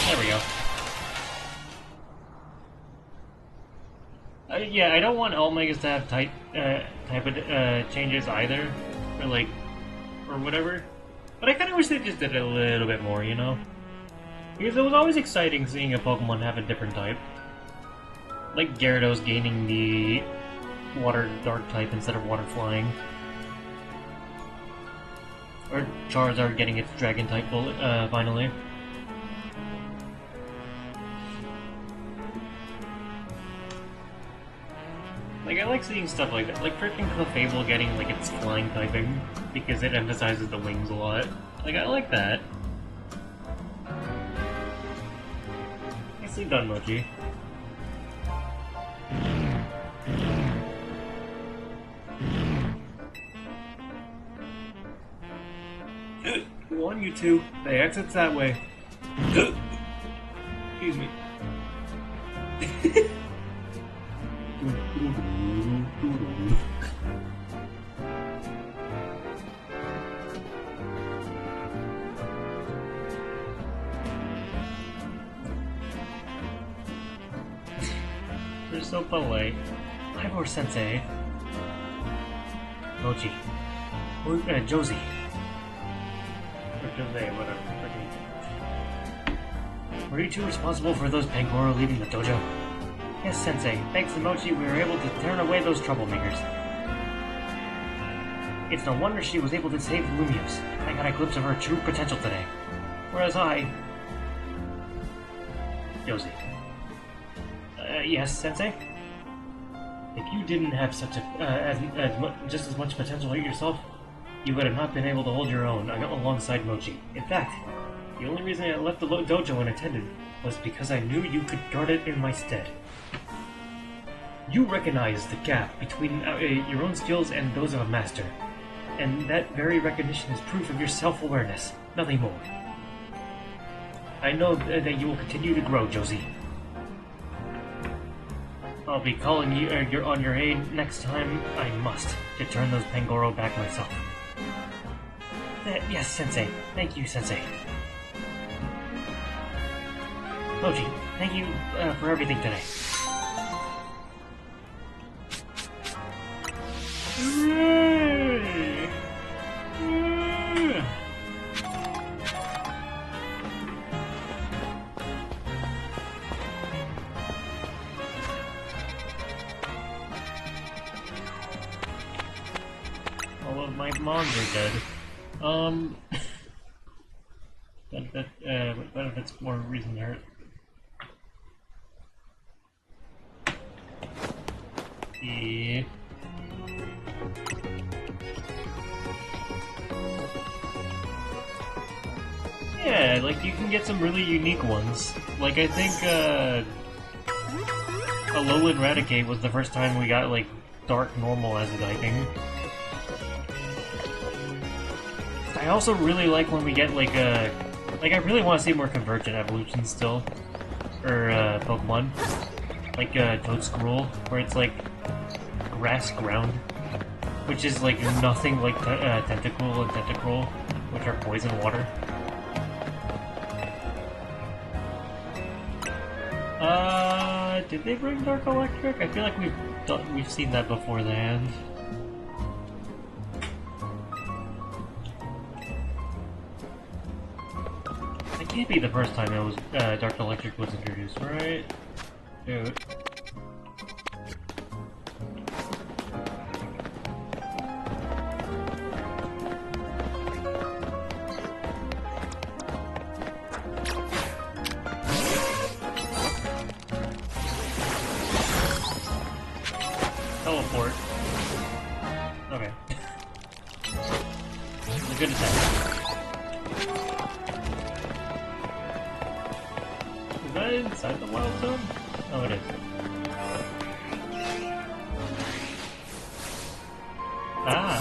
There we go. Yeah, I don't want all Megas to have type of changes either, or whatever. But I kind of wish they just did it a little bit more, you know? Because it was always exciting seeing a Pokemon have a different type. Like Gyarados gaining the Water Dark type instead of Water Flying. Or Charizard getting its Dragon type finally. Like, I like seeing stuff like that. Like, freaking Clefable getting, like, its flying typing, because it emphasizes the wings a lot. Like, I like that. Nicely done, Mochi. Go on, you two. The exit's that way. Excuse me. They're so polite. Ivor Sensei. Mochi. Josie. Or Jose, whatever. Were you two responsible for those Pangoro leaving the dojo? Yes, Sensei. Thanks to Mochi, we were able to turn away those troublemakers. It's no wonder she was able to save Lumiose. I got a glimpse of her true potential today. Whereas I... Josie. Yes, Sensei? If you didn't have such a, just as much potential yourself, you would have not been able to hold your own alongside Mochi. In fact, the only reason I left the dojo unattended was because I knew you could guard it in my stead. You recognize the gap between your own skills and those of a master, and that very recognition is proof of your self-awareness, nothing more. I know that you will continue to grow, Josie. I'll be calling you on your aid next time I must, to turn those Pangoro back myself. Yes, Sensei. Thank you, Sensei. Mochi, thank you for everything today. All of my mons are dead. Benefits more reason to hurt. Yeah. Yeah, like you can get some really unique ones. Like I think Alolan Raticate was the first time we got like dark normal as a typing. I also really like when we get like a... Like, I really want to see more convergent evolutions still. Or, Pokemon. Like, Toadscroll, where it's like grass ground. Which is like nothing like Tentacool and Tentacruel, which are poison water. Did they bring Dark Electric? I feel like we've seen that before then. It can't be the first time it was Dark Electric was introduced, right? Dude. Teleport. Okay. It's a good attack. Is that inside the wild zone? Oh, it is. Ah!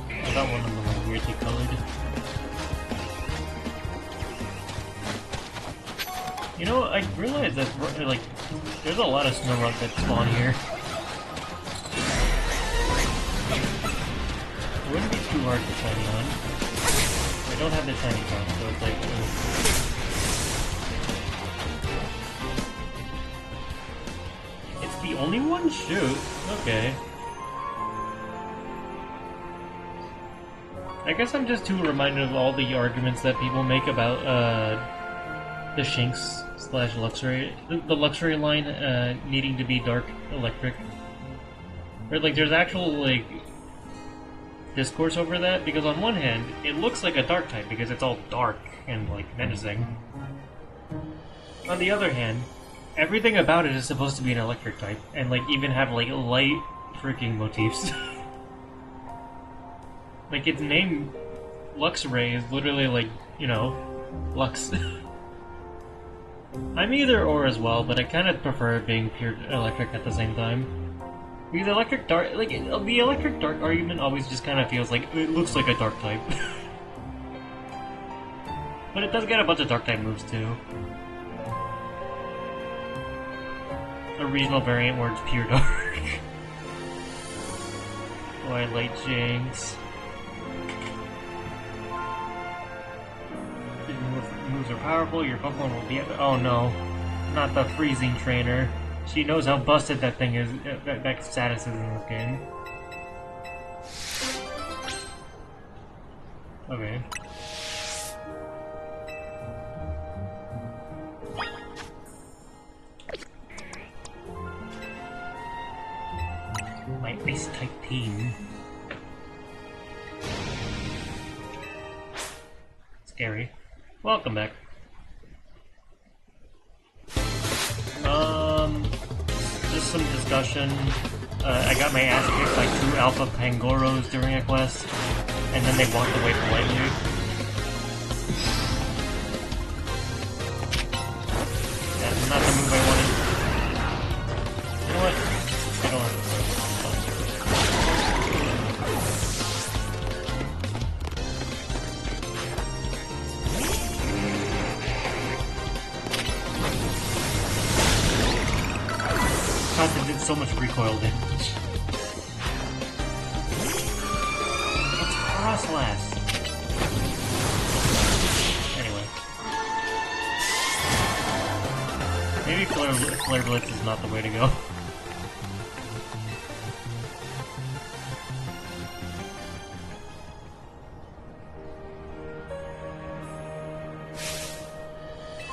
I got one of them like weirdly colored. You know, I realized that, like, there's a lot of Snorunt that spawn here. It wouldn't be too hard to shiny on. I don't have the shiny count, so it's like... It's the only one? Shoot. Okay. I guess I'm just too reminded of all the arguments that people make about, the Shinx / Luxray, the Luxray line needing to be Dark Electric. Or like there's actual like discourse over that, because on one hand it looks like a dark type because it's all dark and like menacing. On the other hand, everything about it is supposed to be an electric type and like even have like light freaking motifs. Like its name Luxray is literally like, you know, Lux. I'm either or as well, but I kind of prefer it being pure electric at the same time. Because electric dark, like, the electric dark argument always just kind of feels like it looks like a dark type. But it does get a bunch of dark type moves too. A regional variant where it's pure dark. Twilight Jinx. Moves are powerful, your Pokemon will be... Oh no, not the freezing trainer. She knows how busted that thing is, that status is in this game. Okay. My Ice-type team. Scary. Welcome back. Just some discussion. I got my ass kicked by 2 Alpha Pangoros during a quest, and then they walked away politely. That's not the move I wanted. You know what? I don't have to. God, they did so much recoil damage. What's Frostlass? Anyway. Maybe Flare Blitz is not the way to go.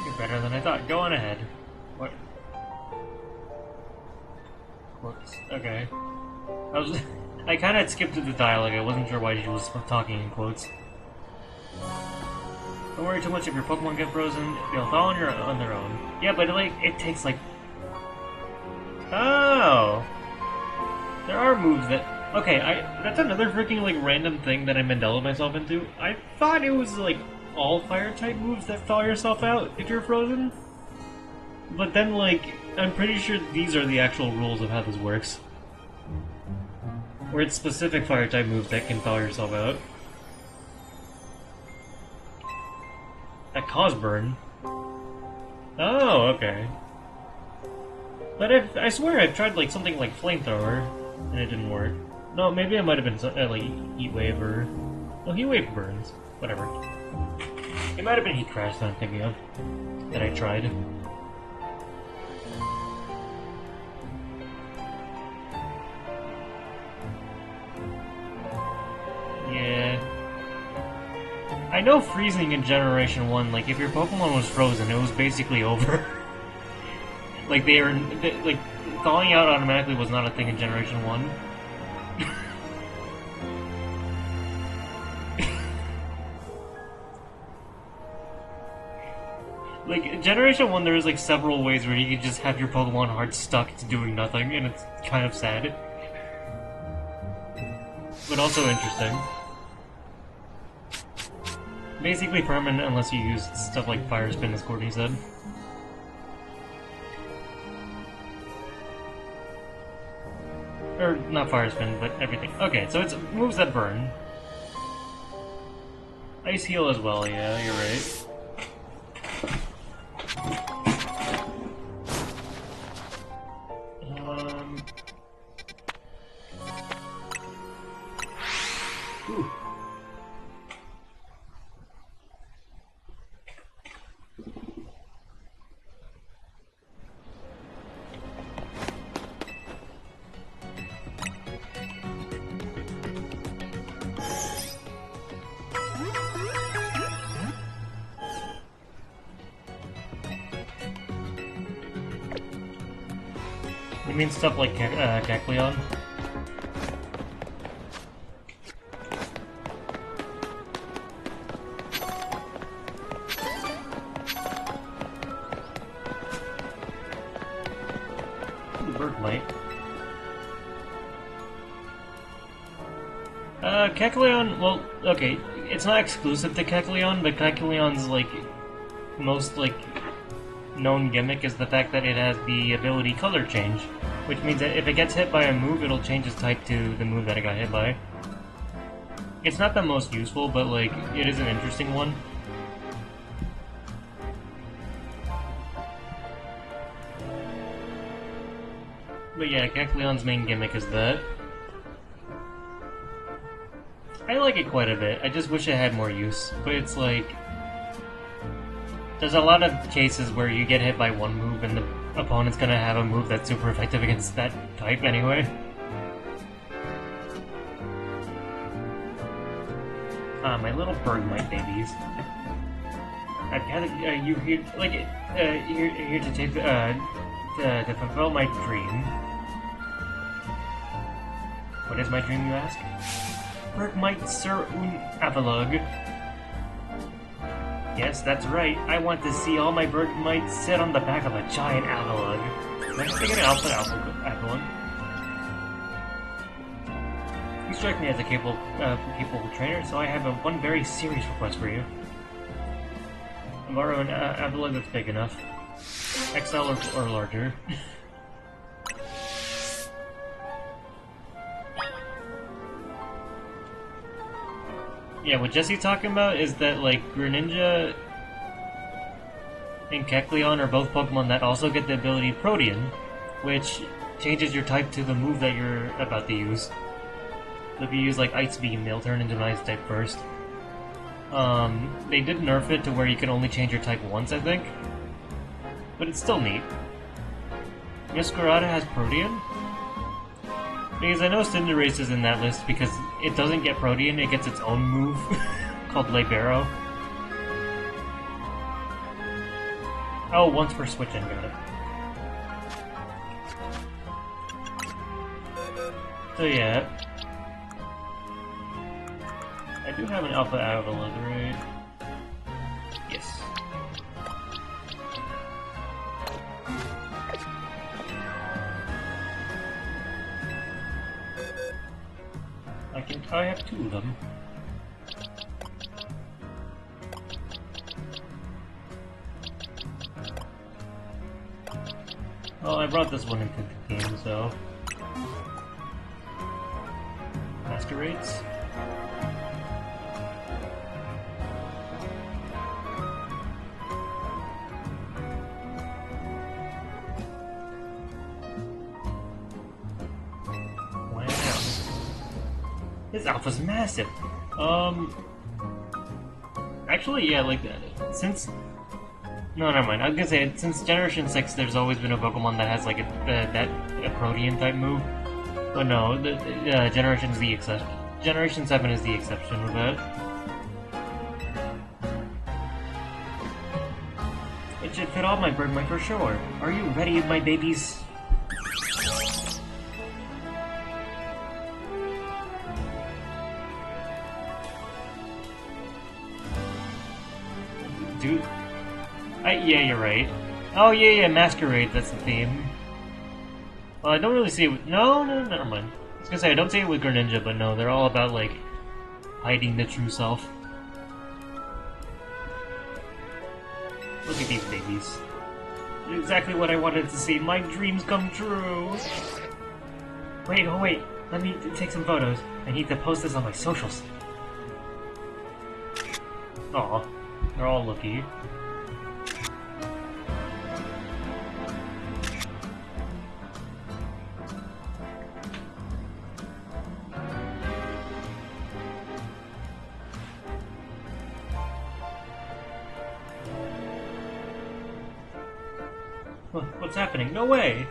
You're better than I thought. Go on ahead. What? Okay. I kind of skipped through the dialogue. I wasn't sure why she was talking in quotes. Don't worry too much if your Pokemon get frozen. They'll thaw on their own. Yeah, but like it takes like... Oh! There are moves that... Okay, that's another freaking like random thing that I Mandela myself into. I thought it was like all fire-type moves that thaw yourself out if you're frozen. But then, like, I'm pretty sure these are the actual rules of how this works. Where it's specific fire-type moves that can thaw yourself out. That cause burn. Oh, okay. But I swear I've tried like something like flamethrower, and it didn't work. No, maybe it might have been like heat wave or... No, heat wave burns. Whatever. It might have been heat crash that I'm thinking of. That I tried. Yeah. I know freezing in Generation 1, like, if your Pokemon was frozen, it was basically over. Like, like, thawing out automatically was not a thing in Generation 1. Like, in Generation 1, there was, like, several ways where you could just have your Pokemon hard stuck to doing nothing, and it's kind of sad. But also interesting. Basically permanent unless you use stuff like Fire Spin, as Courtney said. Or, not Fire Spin, but everything. Okay, so it's moves that burn. Ice Heal as well, yeah, you're right. Ooh. You mean stuff like Kecleon? Bergmite. Kecleon, well, okay, it's not exclusive to Kecleon, but Kecleon's, like, most, like, known gimmick is the fact that it has the ability Color Change, which means that if it gets hit by a move, it'll change its type to the move that it got hit by. It's not the most useful, but, like, it is an interesting one. But yeah, Kecleon's main gimmick is that. I like it quite a bit, I just wish it had more use, but it's like... There's a lot of cases where you get hit by one move and the opponent's gonna have a move that's super effective against that type anyway. Ah, my little Bergmite babies. I've gathered you here, like, here to take, to fulfill my dream. What is my dream, you ask? Bergmite Sir Un Avalug. Yes, that's right. I want to see all my Bergmites sit on the back of a giant Avalug. Let's take an Alpha Avalon. You strike me as a capable trainer, so I have one very serious request for you. Borrow an Avalug that's big enough. XL or larger. Yeah, what Jesse's talking about is that, like, Greninja and Kecleon are both Pokemon that also get the ability Protean, which changes your type to the move that you're about to use. So if you use, like, Ice Beam, they'll turn into an Ice type first. They did nerf it to where you can only change your type once, I think. But it's still neat. Miscarada has Protean? Because I know Cinderace is in that list because it doesn't get Protean, it gets its own move called Libero. Oh, once per switch-in, got it. So yeah. I do have an Alpha Avalon, right? Yes. I have two of them. Well, I brought this one into the game, so... Masquerades? Wow. This alpha's massive! Actually, yeah, like, since... No, never mind. I was gonna say, since Generation 6, there's always been a Pokemon that has, like, a Protean-type move. But no, Generation's the exception. Generation 7 is the exception with that. It should fit all my Birdmite for sure. Are you ready, my babies? Dude. Yeah, you're right. Oh, yeah, Masquerade, that's the theme. Well, I don't really see it with... No, never mind. I was gonna say, I don't see it with Greninja, but no, they're all about, like, hiding the true self. Look at these babies. Exactly what I wanted to see. My dreams come true! Wait, oh wait. Let me take some photos. I need to post this on my socials. Aw, they're all lucky. What's happening? No way!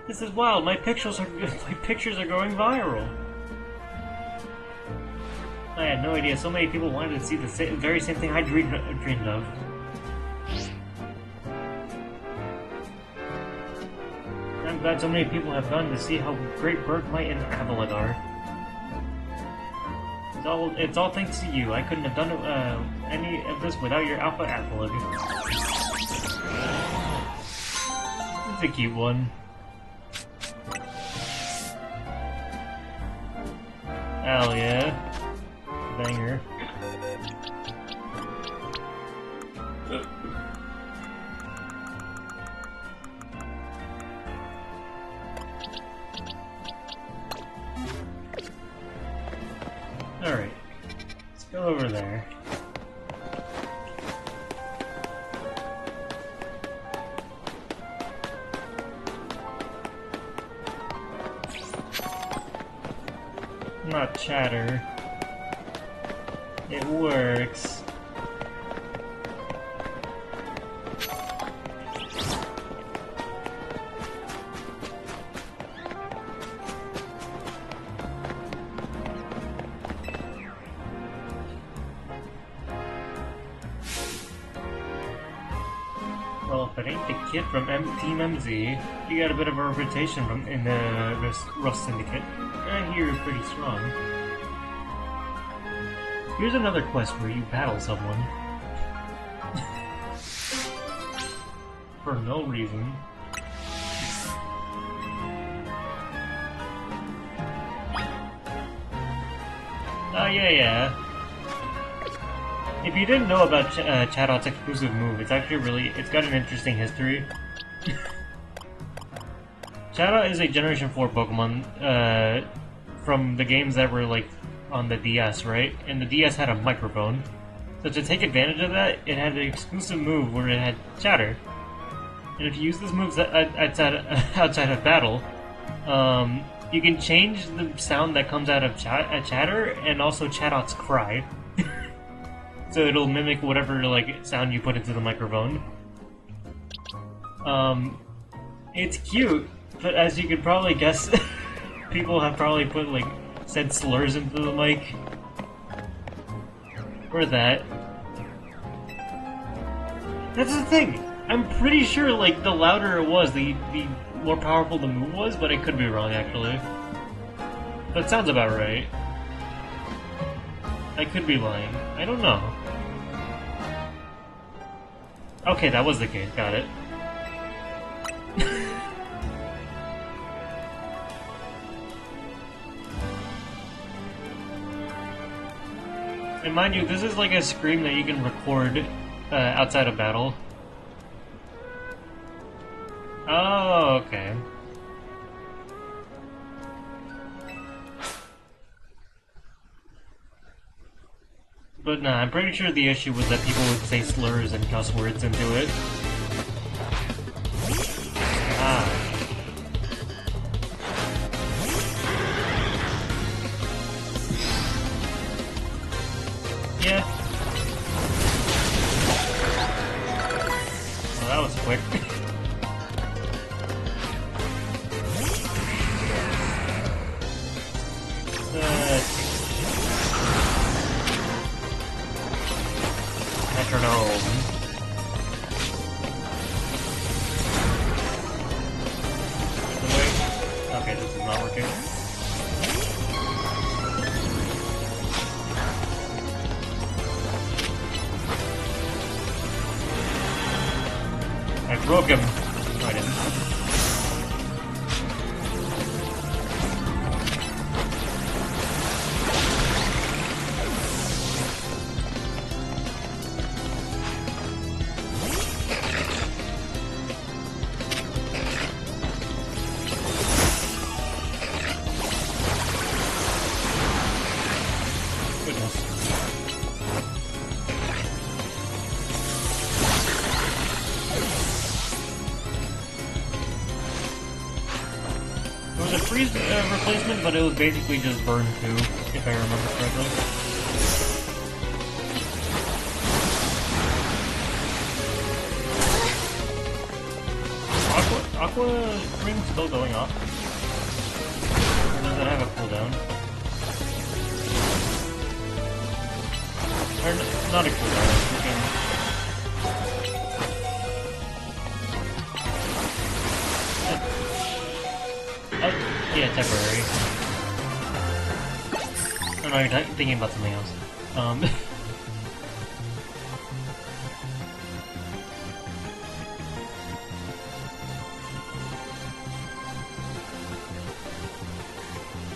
This is wild. My pictures are going viral. I had no idea so many people wanted to see the very same thing I dreamed of. I'm glad so many people have gone to see how great Bergmite and Avalon are. It's all thanks to you. I couldn't have done any of this without your Alpha Athlete. It's a cute one. Hell yeah. Banger. Alright. Let's go over there. Not chatter. It works. Well, if it ain't the kid from Team MZ, you got a bit of a reputation in the Rust Syndicate. I hear you're pretty strong. Here's another quest where you battle someone. For no reason. Oh, yeah. If you didn't know about Chatot exclusive move, it's actually it's got an interesting history. Chatot is a Generation 4 Pokemon, from the games that were, like, on the DS, right? And the DS had a microphone. So to take advantage of that, it had an exclusive move where it had chatter. And if you use this move outside of battle, you can change the sound that comes out of chatter and also Chatot's cry. So it'll mimic whatever like sound you put into the microphone. It's cute, but as you could probably guess, people have probably said slurs into the mic. Or that. That's the thing. I'm pretty sure, like, the louder it was, the more powerful the move was, but I could be wrong, actually. That sounds about right. I could be lying. I don't know. Okay, that was the case. Got it. And mind you, this is like a scream that you can record outside of battle. Oh, okay. But nah, I'm pretty sure the issue was that people would say slurs and cuss words into it. Ah. Yeah. Well, that was quick. Metronome. Wait. Okay, this is not working. I broke him. No, I didn't. Freeze replacement, but it was basically just burn 2, if I remember correctly. Aqua ring still going off? Or does it have a cooldown? Or not a cooldown, it's freaking... Yeah, temporary. Oh no, you're thinking about something else.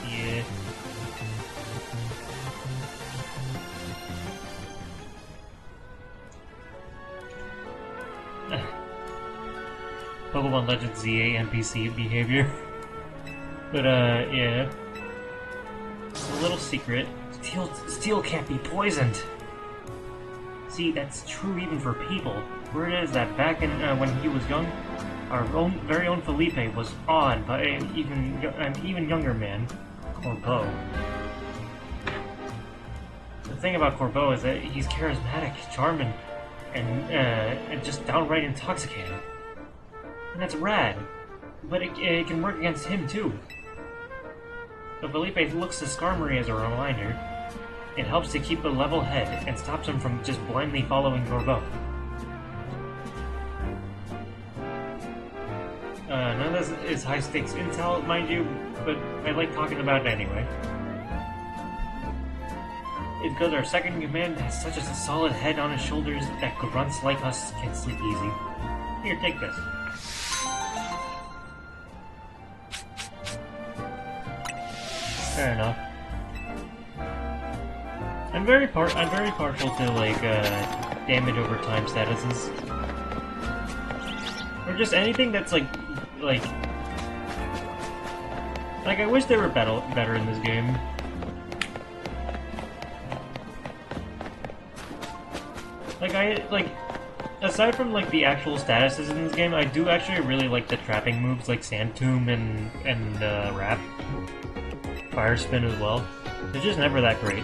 Yeah. Pokemon Legends ZA NPC behavior. But, yeah. It's a little secret. Steel can't be poisoned! See, that's true even for people. Word is that back in, when he was young, our very own Felipe was awed by an even younger man, Corbeau. The thing about Corbeau is that he's charismatic, charming, and just downright intoxicating. And that's rad. But it can work against him, too. So Felipe looks to Skarmory as a reminder. It helps to keep a level head and stops him from just blindly following Corbeau. None of this is high-stakes intel, mind you, but I like talking about it anyway. It's because our second in command has such a solid head on his shoulders that grunts like us can sleep easy. Here, take this. Fair enough. I'm very partial to like damage over time statuses, or just anything that's like I wish they were better in this game. Aside from like the actual statuses in this game, I do actually really like the trapping moves like Sand Tomb and Wrap. Fire Spin as well. They're just never that great.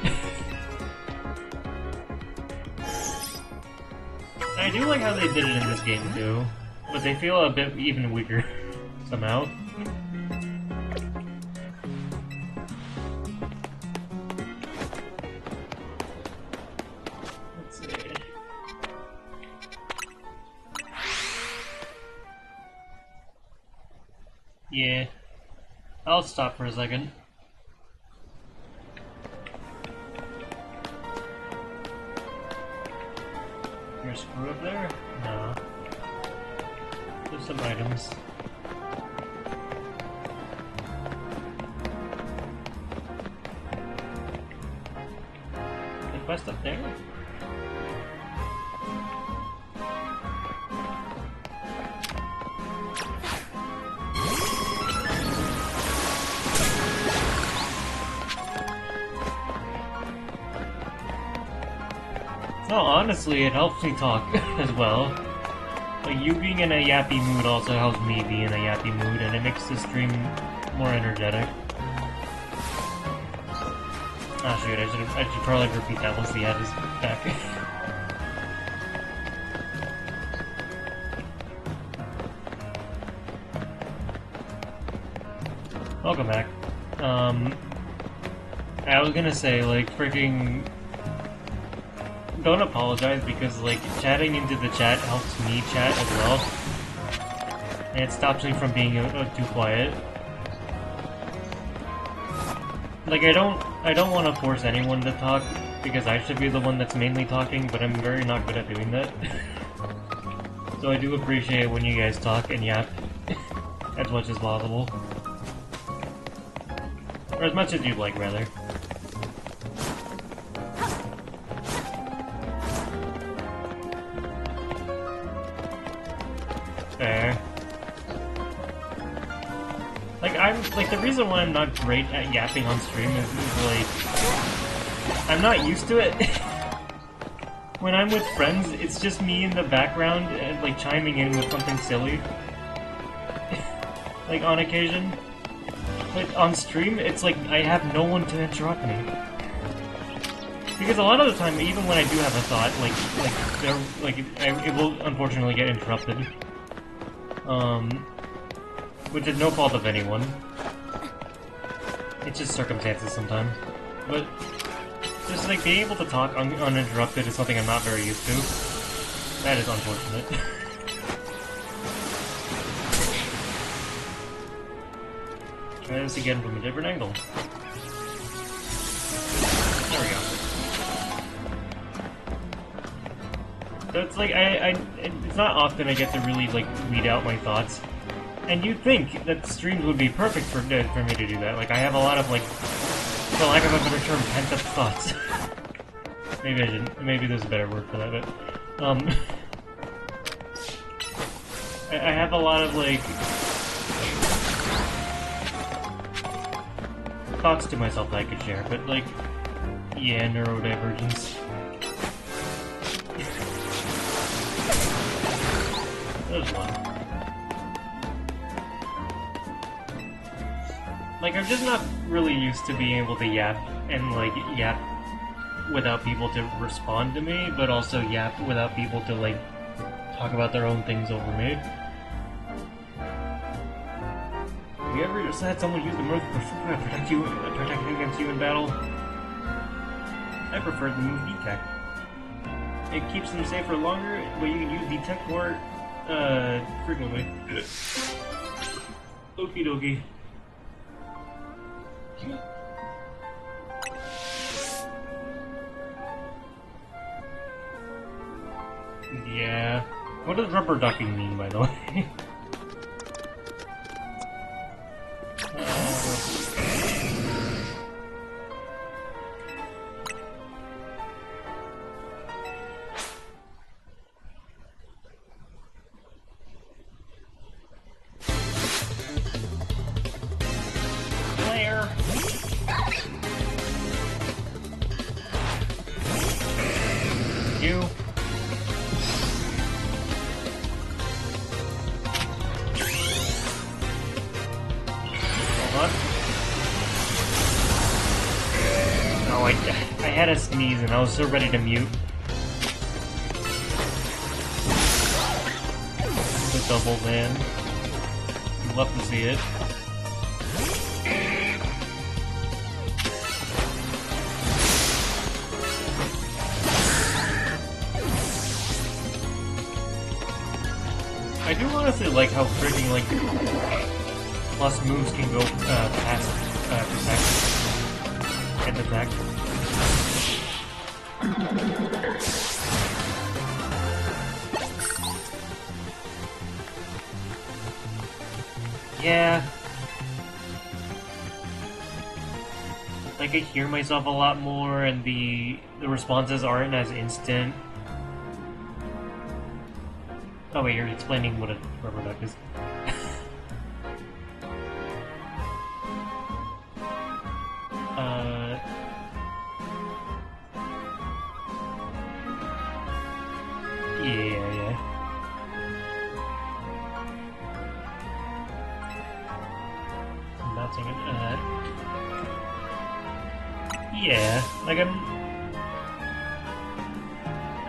I do like how they did it in this game too, but they feel a bit even weaker somehow. Let's see. Yeah, I'll stop for a second. Screw up there? No. There's some items. The quest up there? No, honestly, it helps me talk as well. Like, you being in a yappy mood also helps me be in a yappy mood, and it makes the stream more energetic. Ah, shoot, I should probably repeat that once the ad is back. Welcome back. I was gonna say, like, freaking... Don't apologize, because, like, chatting into the chat helps me chat as well. And it stops me from being too quiet. Like, I don't want to force anyone to talk, because I should be the one that's mainly talking, but I'm very not good at doing that. So I do appreciate when you guys talk and yap as much as possible. Or as much as you'd like, rather. Fair. Like, the reason why I'm not great at yapping on stream is like, I'm not used to it. When I'm with friends, it's just me in the background and, like, chiming in with something silly. Like, on occasion. But on stream, it's like, I have no one to interrupt me. Because a lot of the time, even when I do have a thought, it will unfortunately get interrupted. Which is no fault of anyone. It's just circumstances sometimes. But just like being able to talk uninterrupted is something I'm not very used to. That is unfortunate. Try this again from a different angle. There we go. So it's like it's not often I get to really like weed out my thoughts. And you'd think that streams would be perfect for me to do that. Like, I have a lot of, like, for lack of a better term, pent-up thoughts. Maybe I shouldn't. Maybe there's a better word for that, but, I have a lot of, like, thoughts to myself that I could share, but, like, yeah, neurodivergence. That was fun. Like, I'm just not really used to being able to yap and, like, yap without people to respond to me, but also yap without people to, like, talk about their own things over me. Have you ever just had someone use the mirth to protect against you in battle? I prefer the move detect. It keeps them safer longer, but you can use detect more, frequently. Okie dokie. Yeah. What does rubber ducking mean, by the way? Claire. You. Hold on. Oh, I had a sneeze and I was so ready to mute. The double man. You'd love to see it. I do honestly like how freaking, like, plus moves can go past protect and attack. Yeah. Like, I hear myself a lot more, and the responses aren't as instant. Oh wait, you're explaining what a rubber duck is. Yeah, like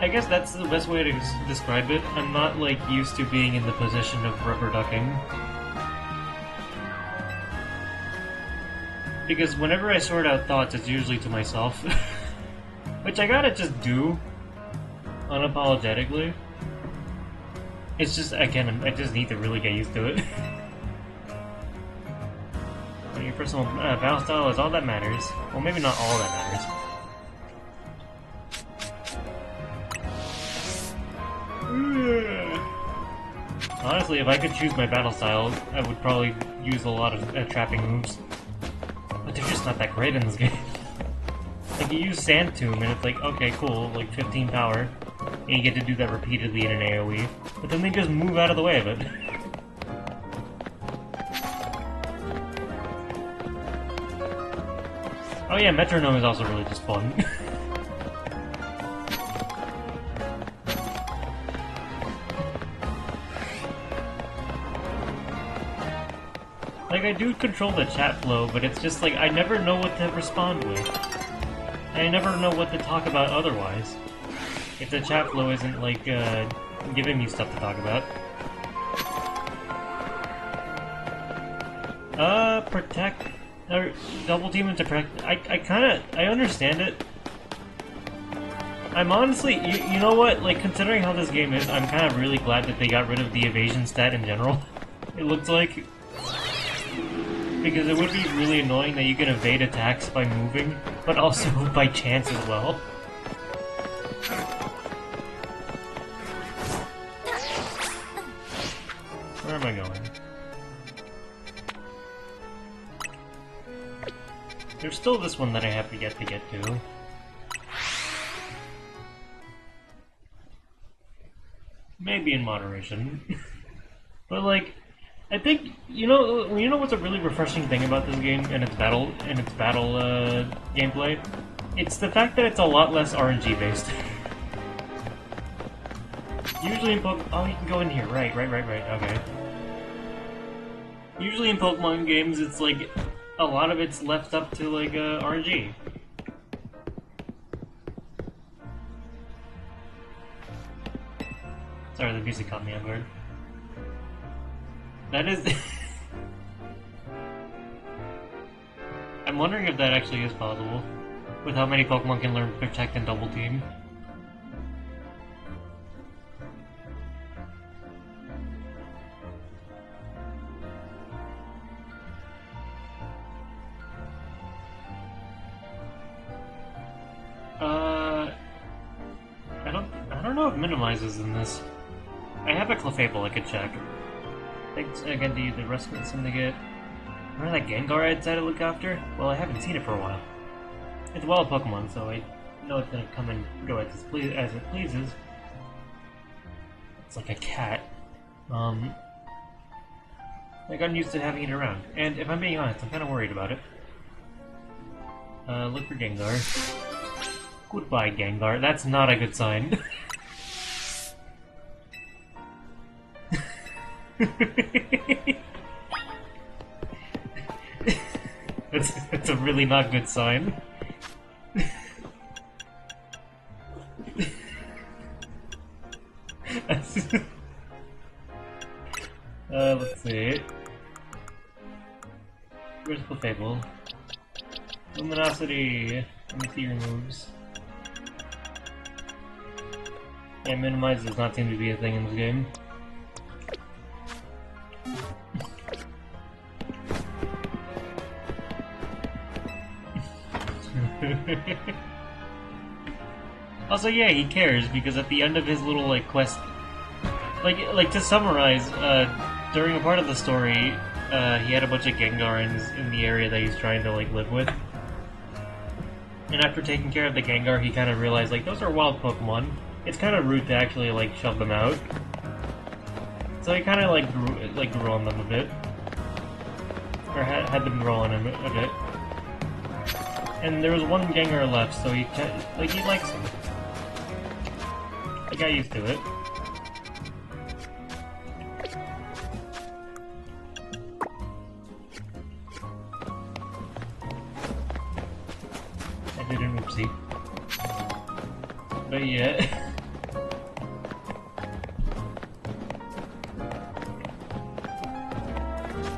I guess that's the best way to describe it. I'm not, like, used to being in the position of rubber ducking. Because whenever I sort out thoughts, it's usually to myself. Which I gotta just do, unapologetically. It's just, again, I just need to really get used to it. Your personal battle style is all that matters. Well, maybe not all that matters. Honestly, if I could choose my battle style, I would probably use a lot of trapping moves. But they're just not that great in this game. Like, you use Sand Tomb, and it's like, okay, cool, like 15 power, and you get to do that repeatedly in an AoE, but then they just move out of the way of it. Oh yeah, Metronome is also really just fun. Like, I do control the chat flow, but it's just like, I never know what to respond with. I never know what to talk about otherwise. If the chat flow isn't, like, giving me stuff to talk about. Protect... Or double team and to protect... I understand it. I'm honestly... You know what? Like, considering how this game is, I'm kind of really glad that they got rid of the evasion stat in general. It looks like... Because it would be really annoying that you can evade attacks by moving, but also by chance as well. Where am I going? There's still this one that I have to get to. Maybe in moderation. But like, I think you know what's a really refreshing thing about this game and its battle gameplay? It's the fact that it's a lot less RNG based. Usually in Pokemon, oh, you can go in here, right, okay. Usually in Pokemon games, it's like a lot of it's left up to like RNG. Sorry, the music caught me off guard. That is... I'm wondering if that actually is possible, with how many Pokemon can learn Protect and Double Team. I don't know if minimizes in this. I have a Clefable I could check. Thanks again to the Rescue Syndicate. Remember that Gengar I decided to look after? Well, I haven't seen it for a while. It's a wild Pokemon, so I know it's gonna come and go as it pleases. It's like a cat. I got used to having it around. And if I'm being honest, I'm kind of worried about it. Look for Gengar. Goodbye, Gengar. That's not a good sign. That's a really not good sign. Let's see. Where's Clefable? Luminosity. Let me see your moves. Yeah, minimize does not seem to be a thing in this game. Also, yeah, he cares because at the end of his little like quest, like to summarize, during a part of the story, he had a bunch of Gengarins in the area that he's trying to like live with, and after taking care of the Gengar, he kind of realized like those are wild Pokemon. It's kind of rude to actually like shove them out, so he kind of like grew on them a bit, or had them grow on him a bit. And there was one Gengar left, so he likes him. I got used to it. I did an oopsie. But yeah.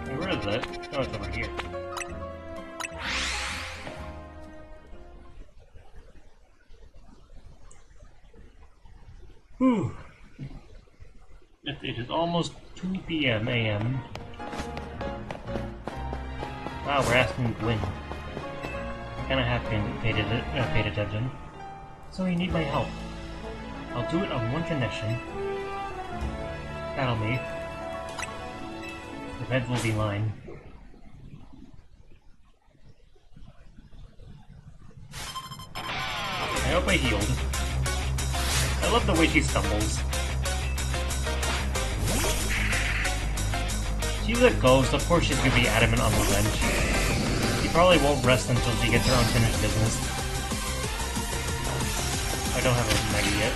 Hey, where is that? Oh, it's over here. Whew. It is almost 2 p.m. a.m. Wow, we're asking Gwen. Kinda have paid attention. So you need my help. I'll do it on one condition. Battle me. The beds will be mine. I hope I healed. I love the way she stumbles. She's a ghost, of course she's gonna be adamant on revenge. She probably won't rest until she gets her unfinished business. I don't have a mega yet.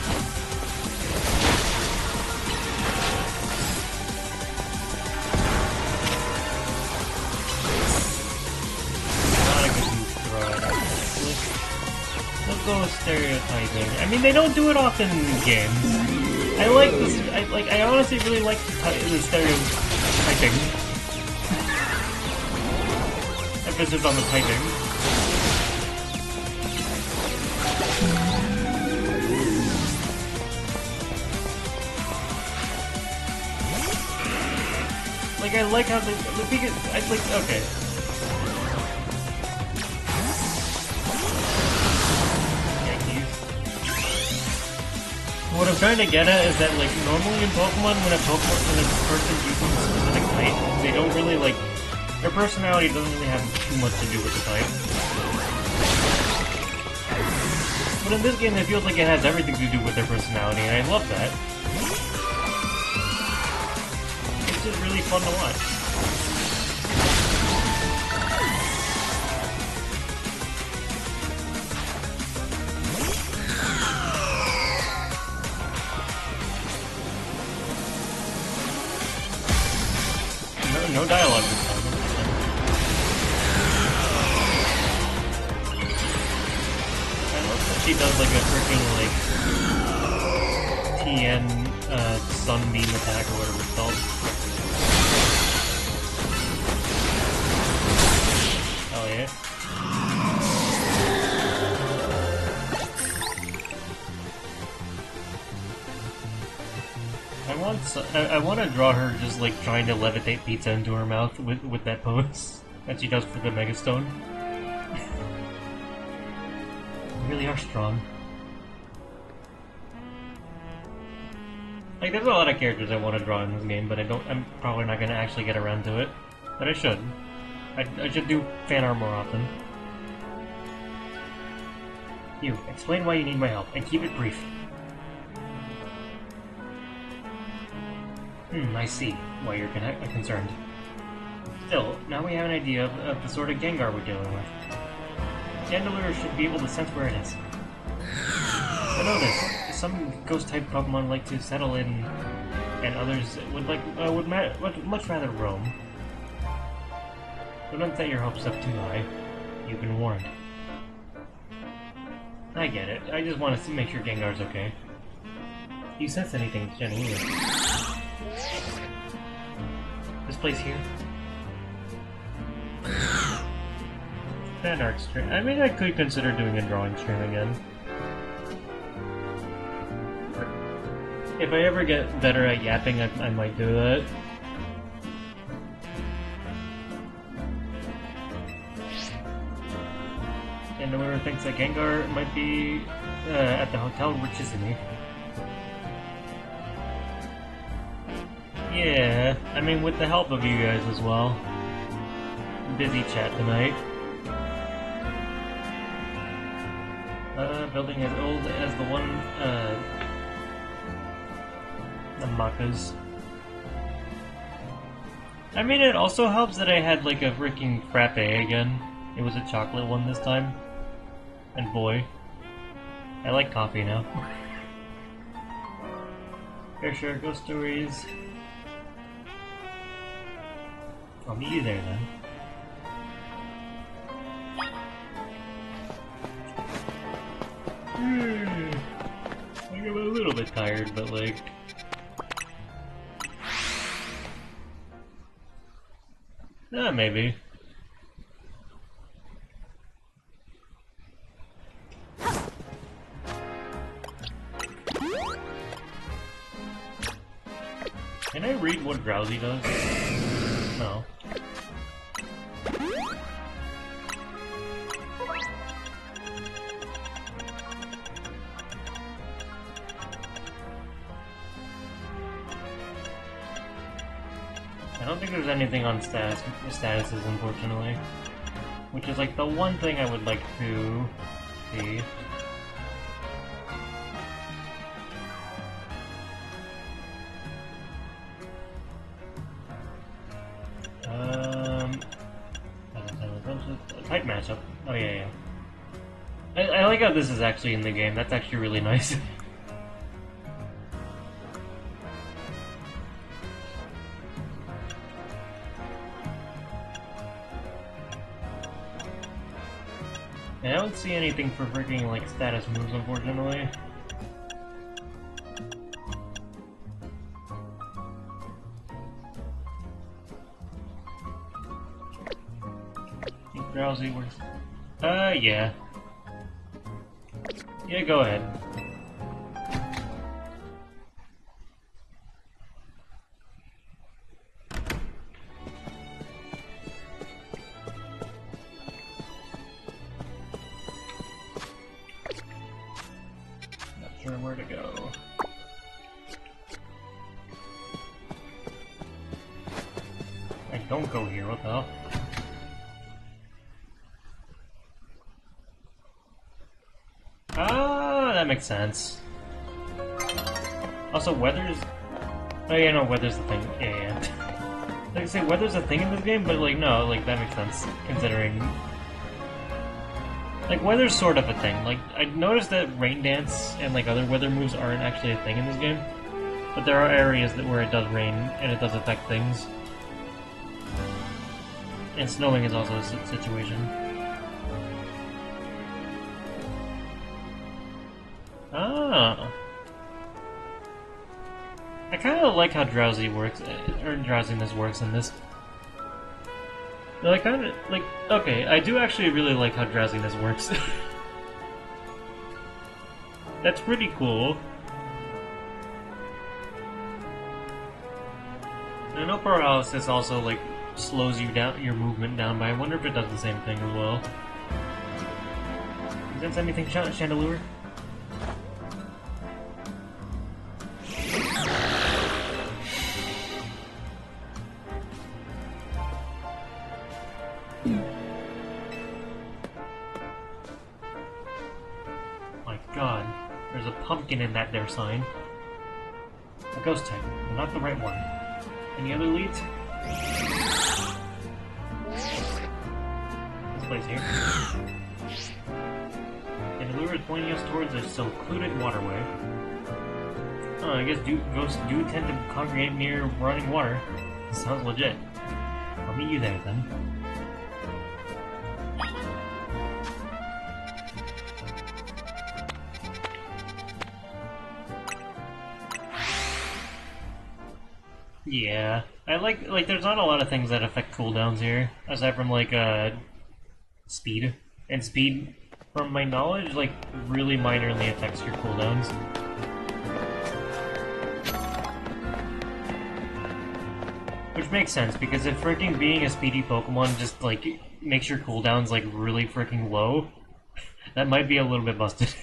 Not a good move to throw it out, actually. Let's go with stereotyping. I mean, they don't do it often in games. I like this. I honestly really like the stereotyping. Emphasis on the typing. Like, I like how the biggest. I like. Okay. What I'm trying to get at is that, like, normally in Pokemon, when a person uses a specific type, they don't really, like, their personality doesn't really have too much to do with the type. But in this game, it feels like it has everything to do with their personality, and I love that. It's just really fun to watch. No dialogue this time. I love that she does like a freaking like TN sunbeam attack or whatever it's called. Oh yeah. I want to draw her just like trying to levitate pizza into her mouth with that pose that she does for the Megastone. You really are strong. Like, there's a lot of characters I want to draw in this game, but I'm probably not going to actually get around to it. But I should. I should do fan art more often. You, explain why you need my help, and keep it brief. I see why you're concerned. Still, now we have an idea of the sort of Gengar we're dealing with. Chandelure should be able to sense where it is. I know this. Some ghost-type Pokemon like to settle in, and others would much rather roam. So don't set your hopes up too high. You've been warned. I get it. I just want to make sure Gengar's okay. If you sense anything, Jenny. This place here? Fan art stream. I mean, I could consider doing a drawing stream again. If I ever get better at yapping, I might do that. And whoever thinks that Gengar might be at the hotel, which isn't he? Yeah, I mean, with the help of you guys as well. Busy chat tonight. Building as old as the one, the Makas. I mean, it also helps that I had, like, a freaking frappe again. It was a chocolate one this time. And boy, I like coffee now. Fair share of ghost stories. I'll meet you there then. Like, I'm a little bit tired, but like... maybe. Can I read what Drowsy does? No. I don't think there's anything on statuses, unfortunately. Which is like the one thing I would like to see. Type matchup. Oh yeah, yeah. I like how this is actually in the game. That's actually really nice. I don't see anything for freaking like status moves, unfortunately. Drowsy works. Yeah. Yeah, go ahead. Not sure where to go. I don't go here, what the hell? Ah, that makes sense. Also, weather's... Oh yeah, no, weather's the thing. Yeah, yeah. Like I say, weather's a thing in this game, but like, no, like, that makes sense, considering... Like, weather's sort of a thing. Like, I noticed that rain dance and, like, other weather moves aren't actually a thing in this game. But there are areas where it does rain, and it does affect things. And snowing is also a situation. Ah. I kind of like how drowsy works, or drowsiness works in this. No, I kind of, like, okay, I do actually really like how drowsiness works. That's pretty cool. I know paralysis also, like, slows you down, your movement down, but I wonder if it does the same thing as well. Sense anything, Chandelure? My god, there's a pumpkin in that there sign. A ghost type, but not the right one. Any other leads? This place here. And the lure is pointing us towards a secluded waterway. Oh, I guess ghosts do tend to congregate near running water. This sounds legit. I'll meet you there then. Yeah, I like there's not a lot of things that affect cooldowns here, aside from like speed. And speed, from my knowledge, like really minorly affects your cooldowns. Which makes sense, because if freaking being a speedy Pokemon just like makes your cooldowns like really freaking low, that might be a little bit busted.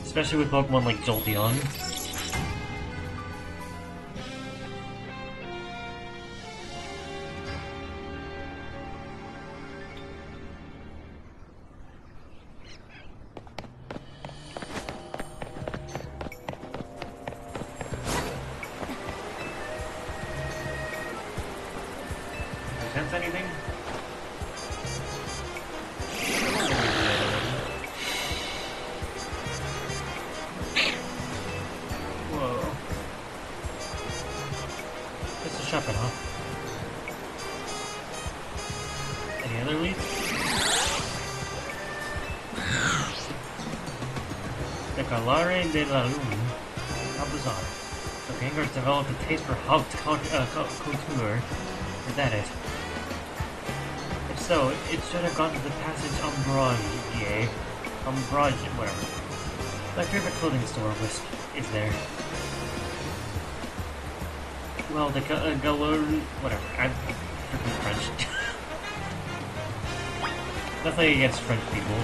Especially with Pokemon like Jolteon. Sense anything? Whoa. It's a Shuppet, huh? Any other leads? Calare de la Lune. How bizarre. So Gengar's developed a taste for haute couture. Is that it? If so, it should have gone to the passage Ombrage. Ombrage, whatever. My favorite clothing store is there. Well, the galore... whatever. I'm freaking French. Nothing against French people.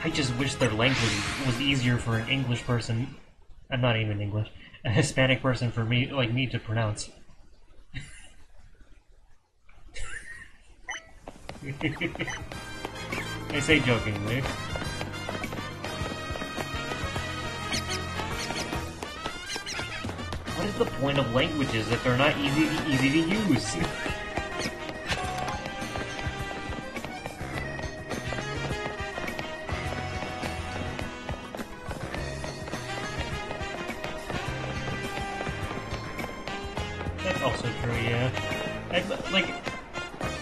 I just wish their language was easier for an English person. I'm not even English. A Hispanic person for me, like me, to pronounce. I say jokingly. What is the point of languages if they're not easy to use? That's also true, yeah.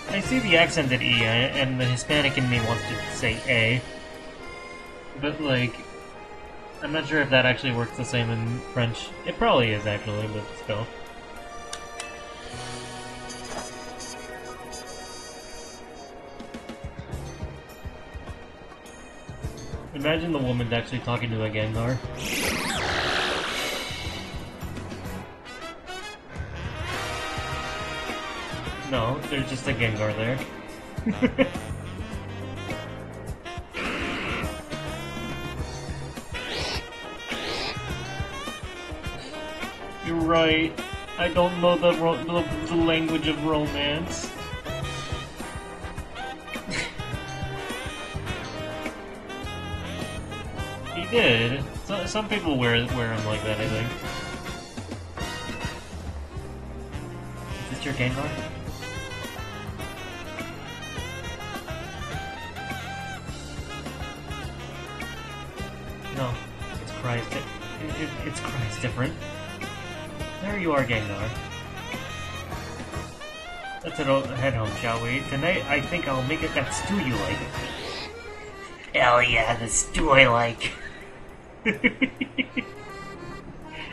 I see the accented E, and the Hispanic in me wants to say A. But, like, I'm not sure if that actually works the same in French. It probably is, actually, but still. Imagine the woman actually talking to a Gengar. No, there's just a Gengar there. You're right. I don't know the language of romance. He did. Some people wear them like that, I think. Is this your Gengar? No, its cry is its cry is different. There you are, Gengar. Let's head home, shall we? Tonight, I think I'll make it that stew you like. Hell yeah, the stew I like.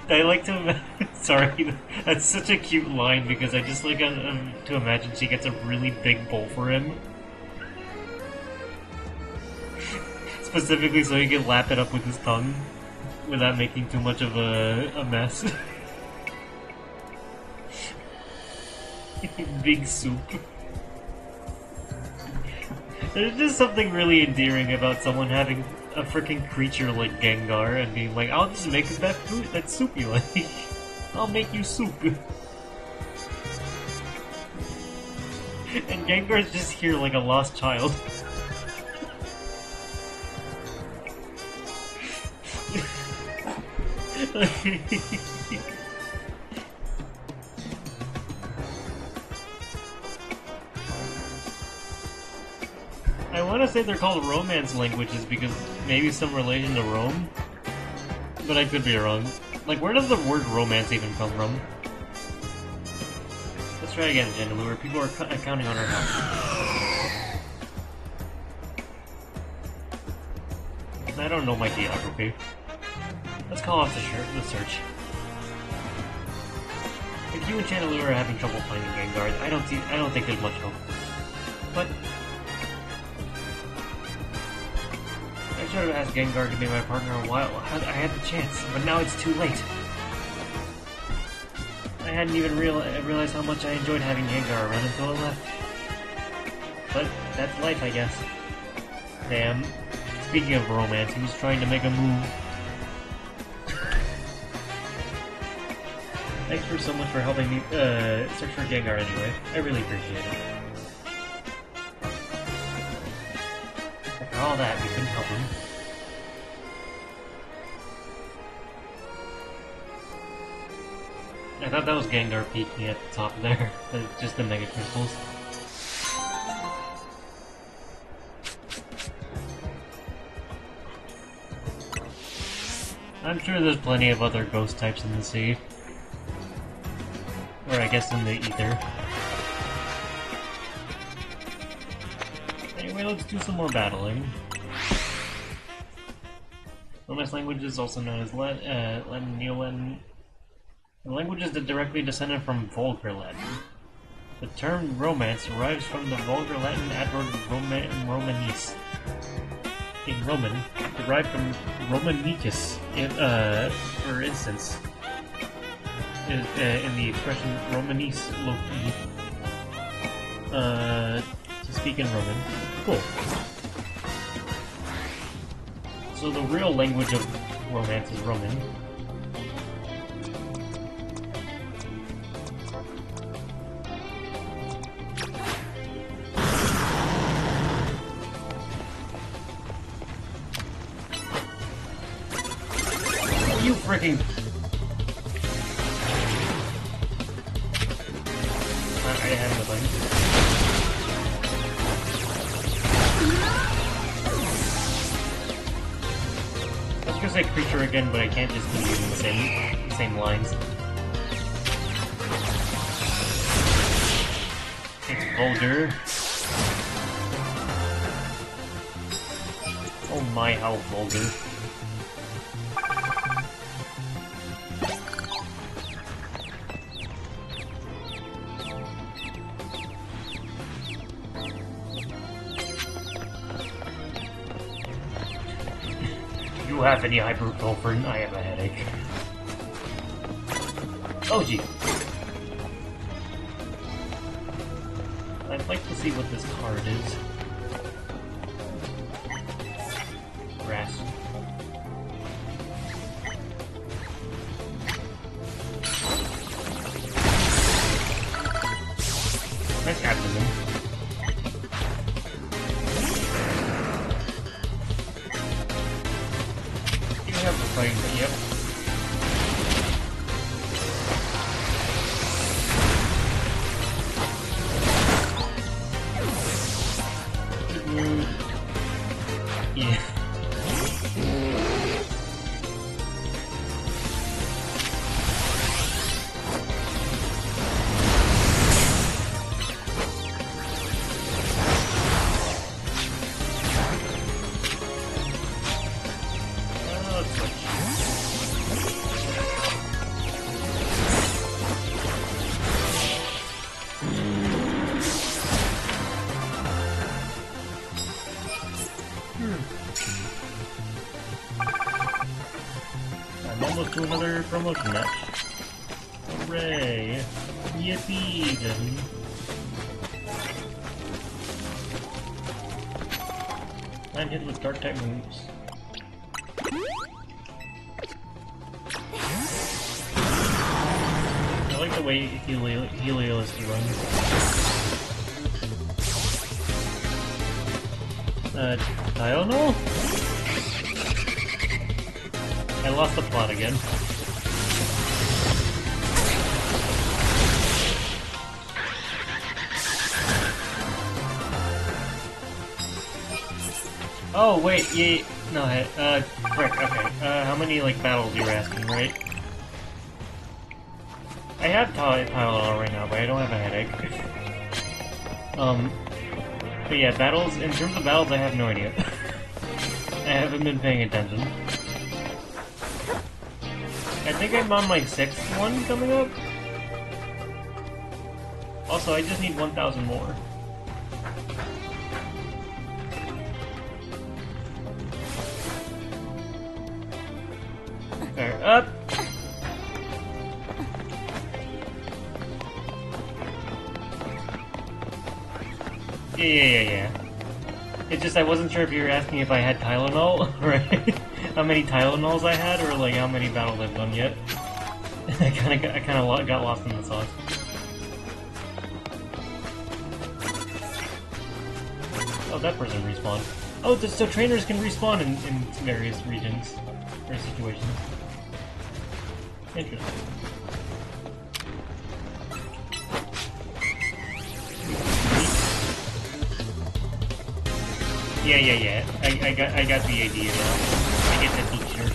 I like to... Sorry, that's such a cute line because I just like to imagine she gets a really big bowl for him. Specifically so he can lap it up with his tongue without making too much of a mess. Big soup. There's just something really endearing about someone having a freaking creature like Gengar and being like, I'll just make that soup you like. I'll make you soup. And Gengar's just here like a lost child. I want to say they're called romance languages because maybe some relation to Rome, but I could be wrong. Like, where does the word romance even come from? Let's try again, Jennifer. People are counting on our help. I don't know my geography. Let's call off the search. If you and Chandelure are having trouble finding Gengar, I don't think there's much hope. But I should have asked Gengar to be my partner a while. I had the chance, but now it's too late. I hadn't even realized how much I enjoyed having Gengar around until I left. But that's life, I guess. Damn. Speaking of romance, he was trying to make a move. Thanks so much for helping me search for Gengar anyway. I really appreciate it. After all that, we couldn't help him. I thought that was Gengar peeking at the top there. Just the Mega Crystals. I'm sure there's plenty of other ghost types in the sea. Or I guess in the ether. Anyway, let's do some more battling. Romance languages, also known as Latin, Neo-Latin, are languages that directly descended from Vulgar Latin. The term Romance derives from the Vulgar Latin adverb Romanis. In Roman, derived from Romanicus, for instance, in the expression Romanis loci, to speak in Roman. Cool. So the real language of Romance is Roman. You freaking... I have the button. I was gonna say creature again, but I can't just keep using the same lines. It's vulgar. Oh my, how vulgar. Do you have any ibuprofen? I have a headache. Oh gee. I'd like to see what this card is. Grass. Nice abdomen. You have the fight, yep. Yeah. I'm almost to another promotion match. Hooray! Yippee! Then. I'm hit with dark type moves. I like the way Helios runs. I don't know. I lost the plot again. Oh wait, yeah, no, frick, okay. How many, like, battles you were asking, right? I have Tylenol right now, but I don't have a headache. But yeah, battles, in terms of battles, I have no idea. I haven't been paying attention. I think I'm on my 6th one coming up. Also, I just need 1,000 more. Fair up. Yeah. It's just I wasn't sure if you were asking if I had Tylenol, right? How many Tylenols I had, or like how many battles I've done yet. I kind of got lost in the sauce. Oh, that person respawned. Oh, so trainers can respawn in various regions or situations. Interesting. Yeah. I got the idea now. I get the feature.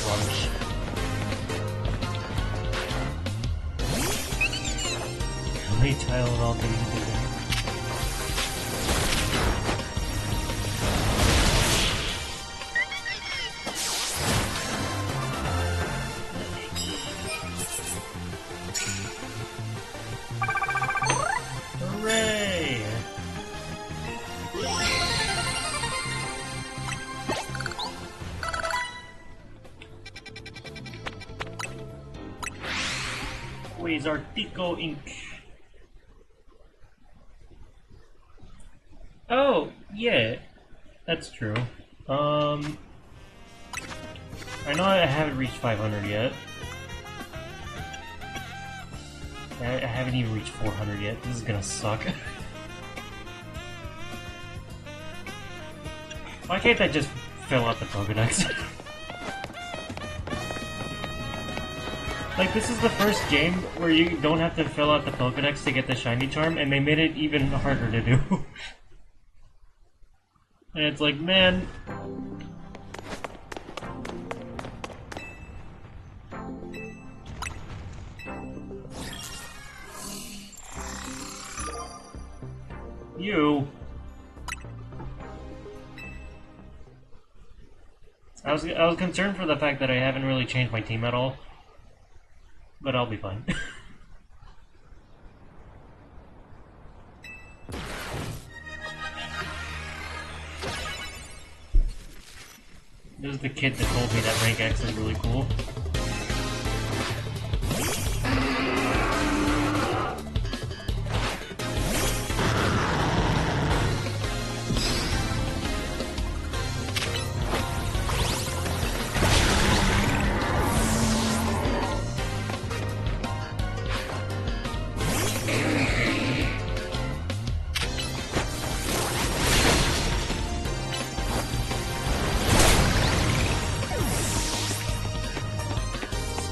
Lunch. is Artico ink. Oh, yeah, that's true. I know I haven't reached 500 yet. I haven't even reached 400 yet. This is gonna suck. Why can't I just fill out the Pokédex? Like, this is the first game where you don't have to fill out the Pokédex to get the shiny charm, and they made it even harder to do. And it's like, man... You... I was concerned for the fact that I haven't really changed my team at all. But I'll be fine. This is the kid that told me that rank X is really cool.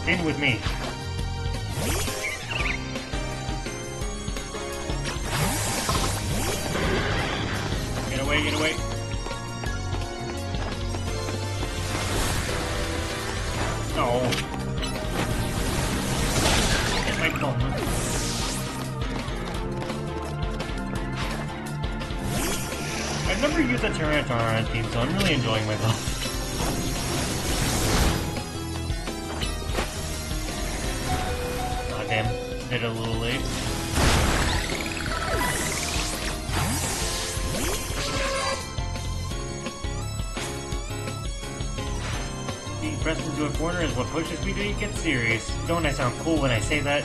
In with me. Get away, get away. No. Get my phone. I've never used a Tyranitar on a team, so I'm really enjoying myself. Damn, did it a little late. Being pressed into a corner is what pushes me to get serious. Don't I sound cool when I say that?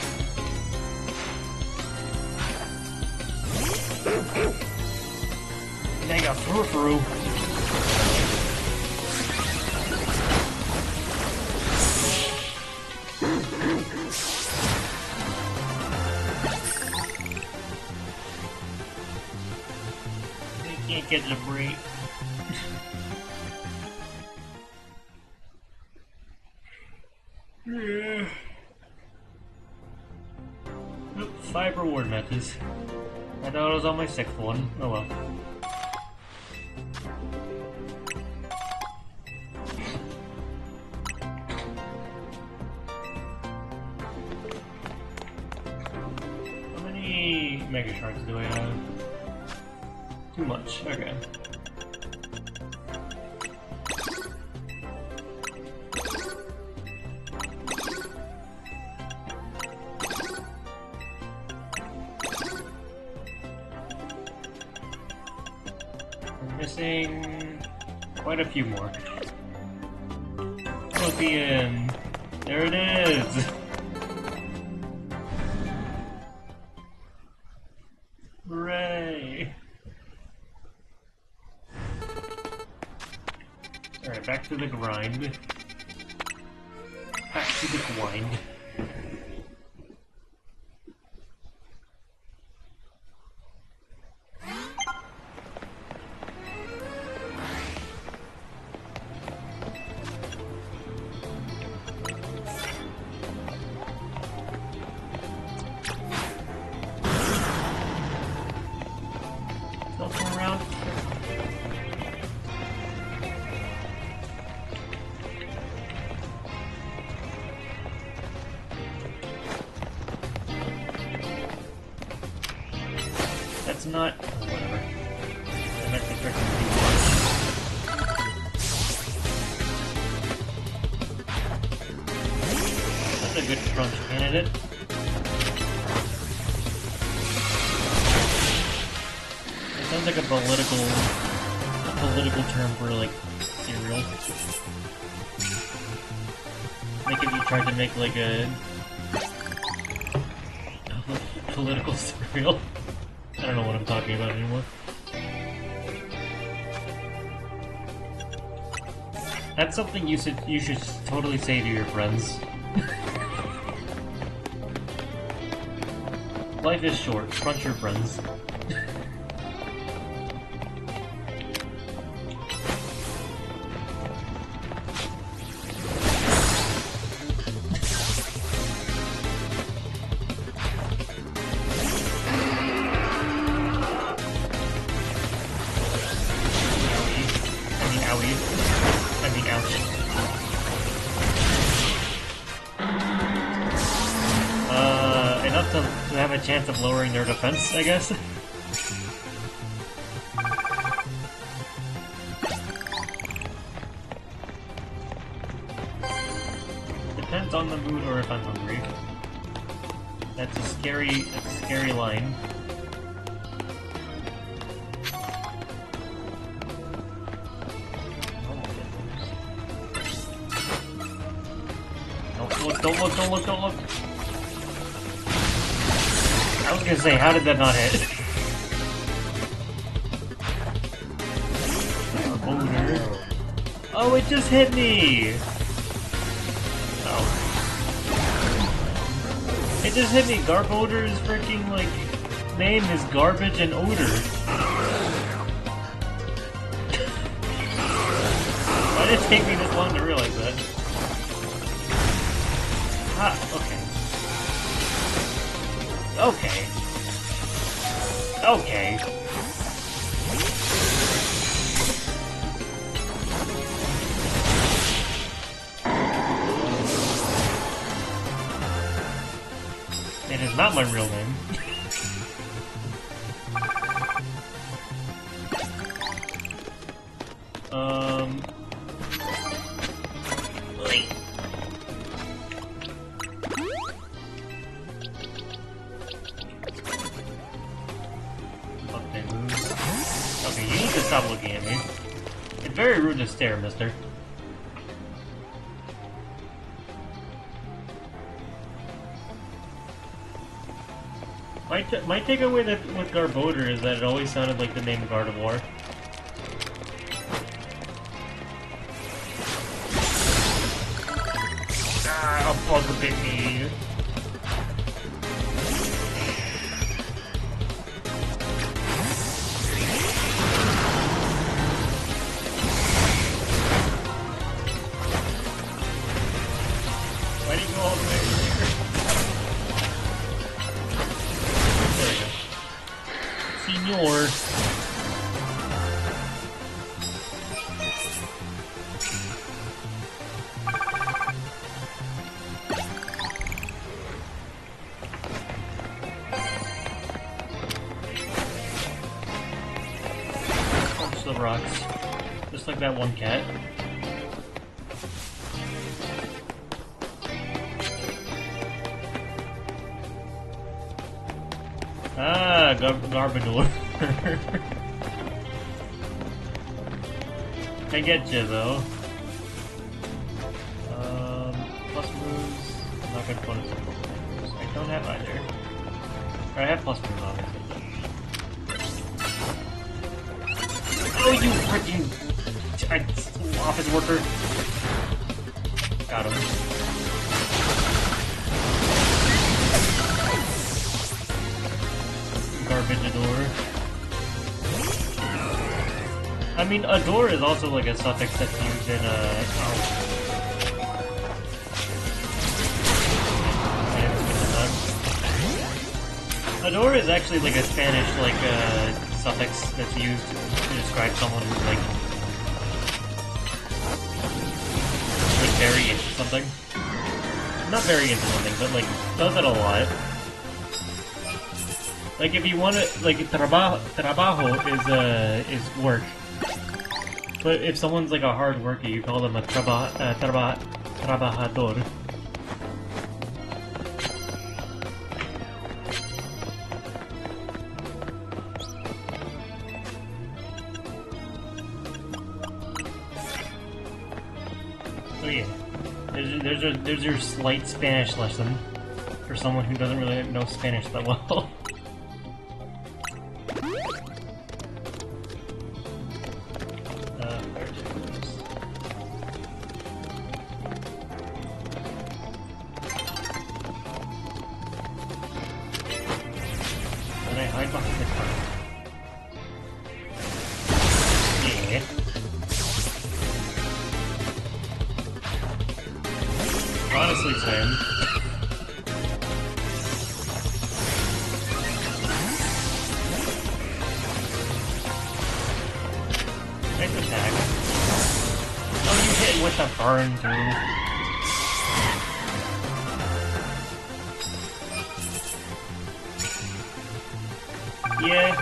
Dang, a through. Can't get the break. Nope, 5 reward matches. I thought it was on my 6th one. Oh well. How many Mega Sharks do I have? Too much, okay. I'm missing quite a few more. Opium! There it is! Hooray! Alright, back to the grind. Back to the grind. Don't turn around. That's not... oh, whatever. I meant to freaking do. That's a good crunch candidate. It sounds like a political term for, like, cereal. Like if you tried to make, like, a Political cereal. I don't know what I'm talking about anymore. That's something you should totally say to your friends. Life is short. Crunch your friends. To have a chance of lowering their defense, I guess. Depends on the mood or if I'm hungry. That's a scary line. Don't look, don't look, don't look, don't look! I was gonna say, how did that not hit? Boner. Oh, it just hit me! Oh. It just hit me. Garbodor's freaking, like, name is Garbage and Odor. Why did it take me this long to realize that? Ah, okay. Okay. Okay. It is not my real name. Wait. Okay, you need to stop looking at me. It's very rude to stare, mister. My takeaway with Garbodor is that it always sounded like the name Gardevoir. Ah, a bug bit me. Why did you go all the way over there? There we go. Senor. Punch the rocks. Just like that one cat. Ah, Garbodor. I get you though. Plus moves. I'm not gonna put it some moves. I don't have either. Or I have plus moves obviously. Oh, you freaking office worker! Got him. Garbage-ador. I mean, adore is also like a suffix that's used in adore is actually like a Spanish suffix that's used to describe someone who's like very into something. Not very into something, but like does it a lot. Like if you want to, like trabajo is work. But if someone's like a hard worker, you call them a trabajador. So yeah, there's your slight Spanish lesson. for someone who doesn't really know Spanish that well. Hide behind the car. Yeah. Honestly, Sam. Nice attack. Oh, you hit with the burn, too. Yeah.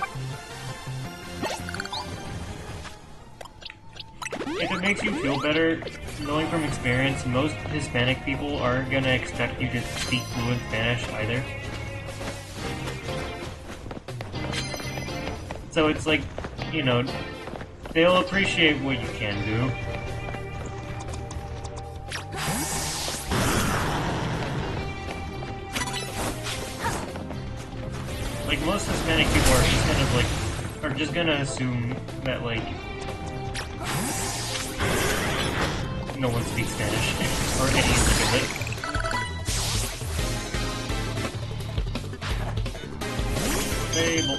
If it makes you feel better, knowing from experience, most Hispanic people aren't gonna expect you to speak fluent Spanish either. So it's like, you know, they'll appreciate what you can do. Like, most Hispanic people are just kind of like, are just gonna assume that, like, no one speaks Spanish, or any of it. Stable.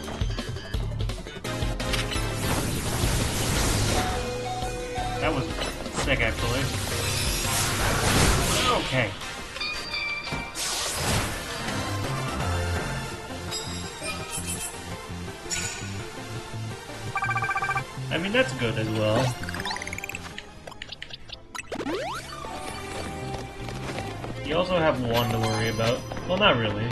That was sick, actually. Okay. I mean, that's good as well. You also have one to worry about. Well, not really.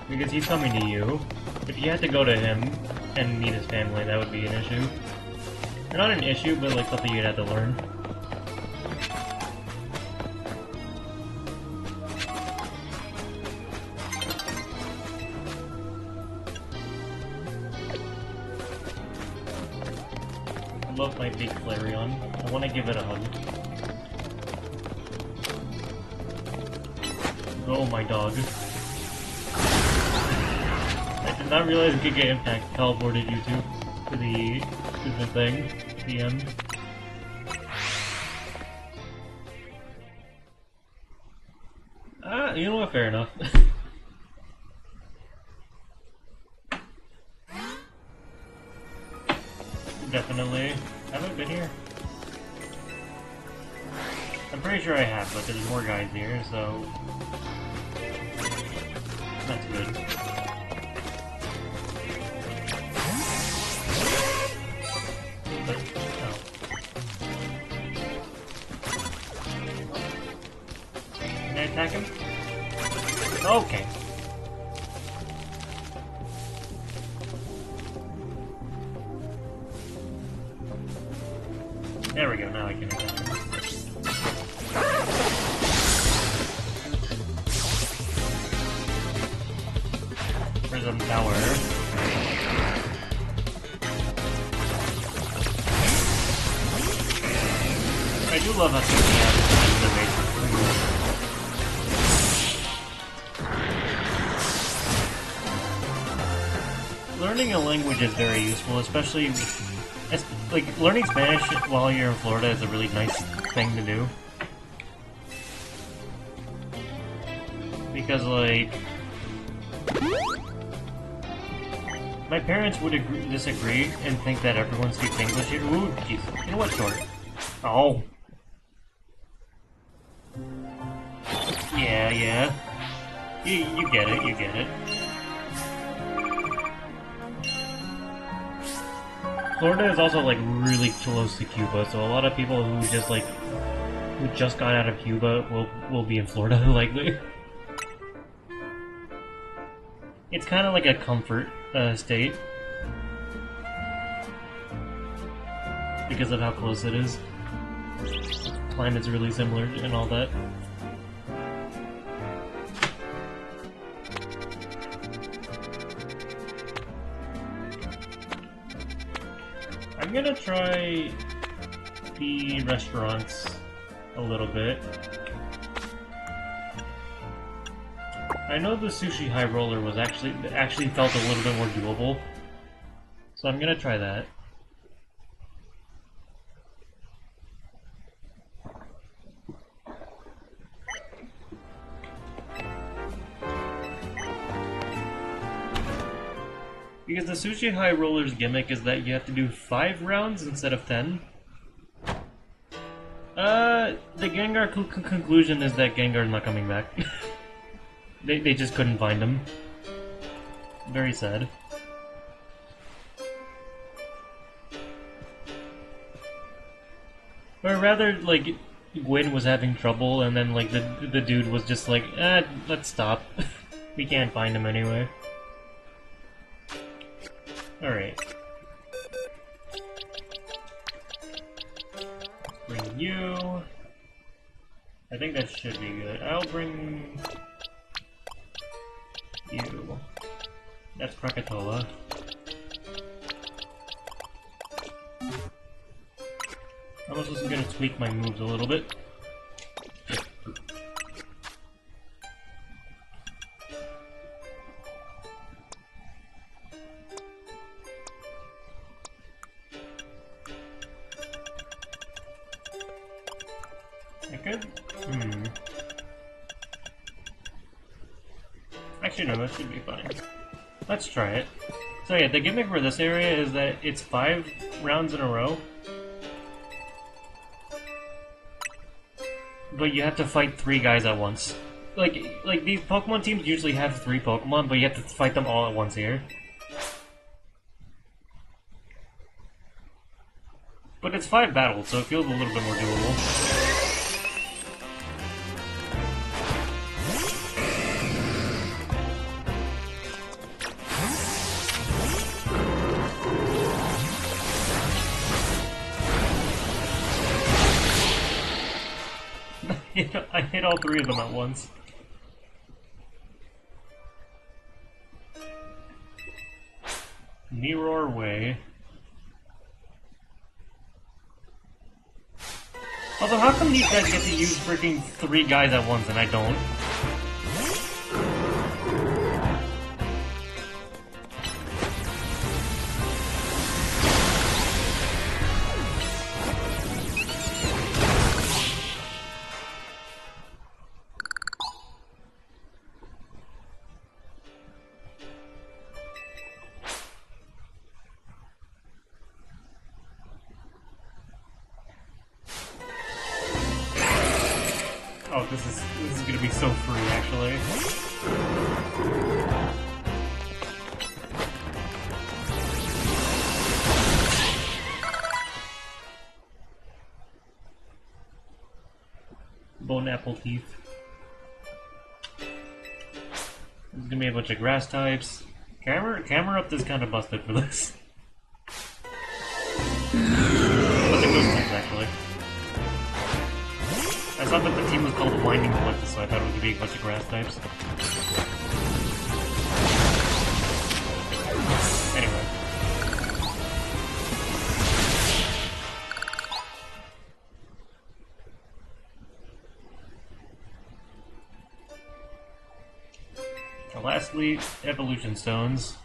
Because he's coming to you. If you had to go to him and meet his family, that would be an issue. Or not an issue, but like something you'd have to learn. I love my big Flareon. I want to give it a hug. Oh, my dog. I did not realize Giga Impact teleported you to the thing, the end. You know what, fair enough. Definitely. Haven't been here. I'm pretty sure I have, but there's more guys here, so... That's good. But, oh. Can I attack him? Okay. There we go, now I can attack him. Prism Tower. I do love how something happens in the basic. Learning a language is very useful, especially like learning Spanish while you're in Florida is a really nice thing to do. Because like my parents would disagree and think that everyone speaks English here. Ooh, jeez. You know what, short? Oh. Yeah. You get it, you get it. Florida is also, like, really close to Cuba, so a lot of people who just got out of Cuba will be in Florida, likely. It's kind of like a comfort state. Because of how close it is. Climate's really similar and all that. I'm gonna try the restaurants a little bit. I know the sushi high roller was actually felt a little bit more doable, so I'm gonna try that. Because the sushi high roller's gimmick is that you have to do 5 rounds instead of 10. The Gengar conclusion is that Gengar's not coming back. They just couldn't find him. Very sad. Or rather, like, Gwyn was having trouble, and then, like, the dude was just like, let's stop. We can't find him anyway. Alright. Bring you. I think that should be good. I'll bring you. That's Krakatoa. I'm also just gonna tweak my moves a little bit. I could? Actually, no, that should be fine. Let's try it. So yeah, the gimmick for this area is that it's 5 rounds in a row. But you have to fight 3 guys at once. Like these Pokemon teams usually have 3 Pokemon, but you have to fight them all at once here. But it's 5 battles, so it feels a little bit more doable. I hit all 3 of them at once. Mirror Way. Although, how come these guys get to use freaking 3 guys at once and I don't? Oh, this is gonna be so free, actually. Bone apple teeth. There's gonna be a bunch of grass types. Camera up is kind of busted for this. Bunch of ghost types, actually. I thought that the team was called Winding Blips, so I thought it was going to be a bunch of grass types. Anyway. Lastly, Evolution Stones.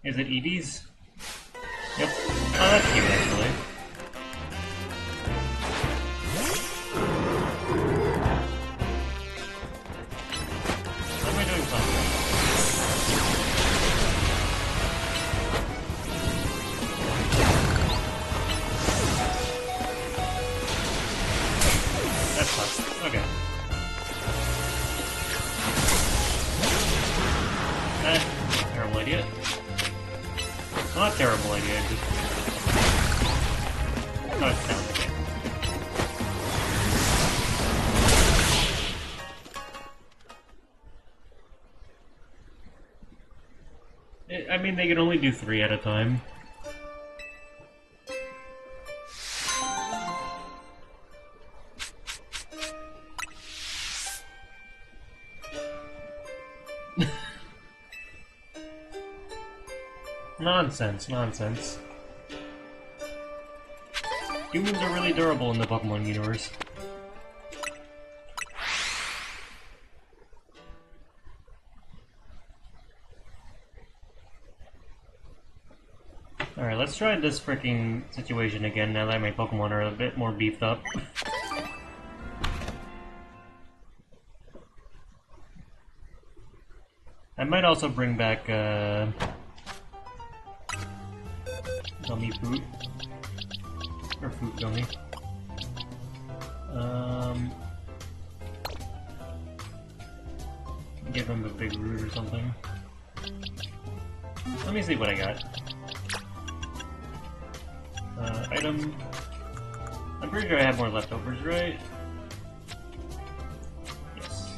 Is it Eevee's? Yep. Oh, that's cute, actually. Okay. Terrible idea. Well, not terrible idea, just... Oh, it sounds okay. I mean, they can only do 3 at a time. Nonsense. Humans are really durable in the Pokemon universe. Alright, let's try this freaking situation again now that my Pokemon are a bit more beefed up. I might also bring back, gummy fruit. Or fruit gummy. Give him a big root or something. Let me see what I got. Item. I'm pretty sure I have more leftovers, right? Yes.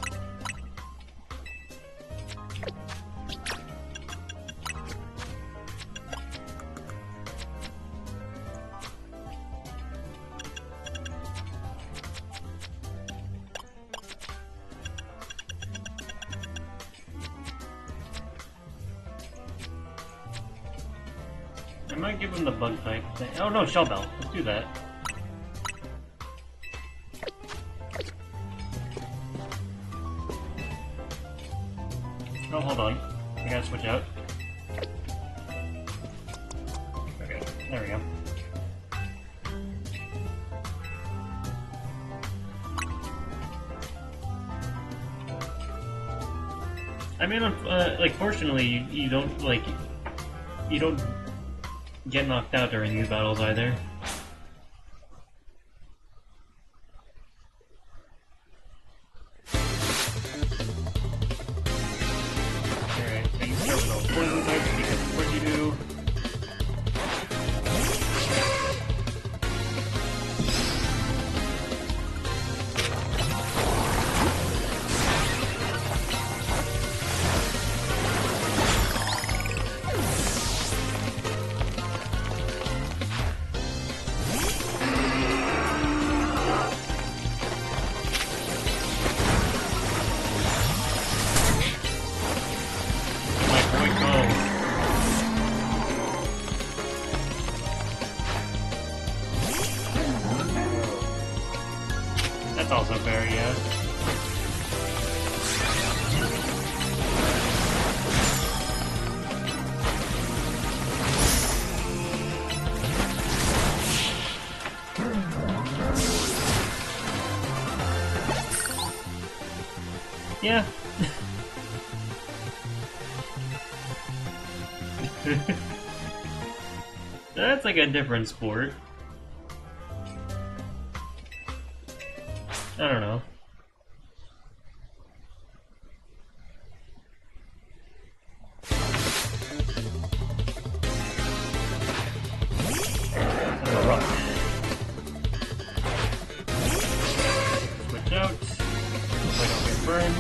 I might give him the bug type thing. Oh no, Shell Bell. Let's do that. Oh, hold on. I gotta switch out. Okay, there we go. I mean, like, fortunately, you don't, like, you don't get knocked out during these battles either. Alright, so you start with all poison types because of what you do. That's also fair, yeah. Yeah. That's like a different sport. I don't know. Switch out. Hope I don't get burned.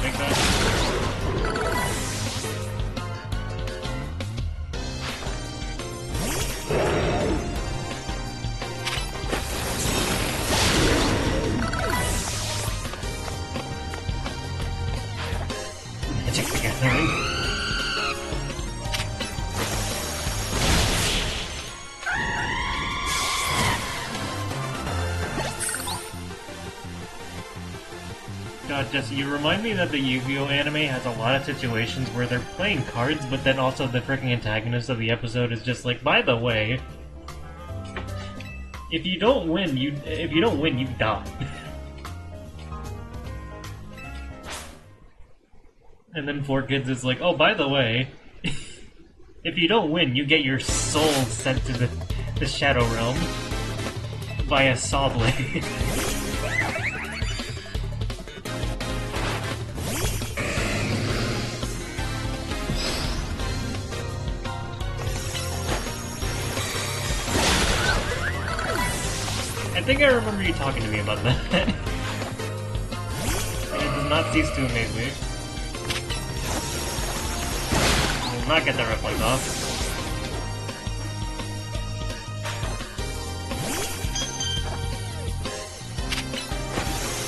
Take that. Magic the Gathering. God, Jesse, you remind me that the Yu-Gi-Oh anime has a lot of situations where they're playing cards, but then also the freaking antagonist of the episode is just like, by the way, if you don't win, you die. And then 4Kids is like, oh, by the way, if you don't win, you get your soul sent to the Shadow Realm via saw blade. I think I remember you talking to me about that. And it does not cease to amaze me. I will not get that reflect off.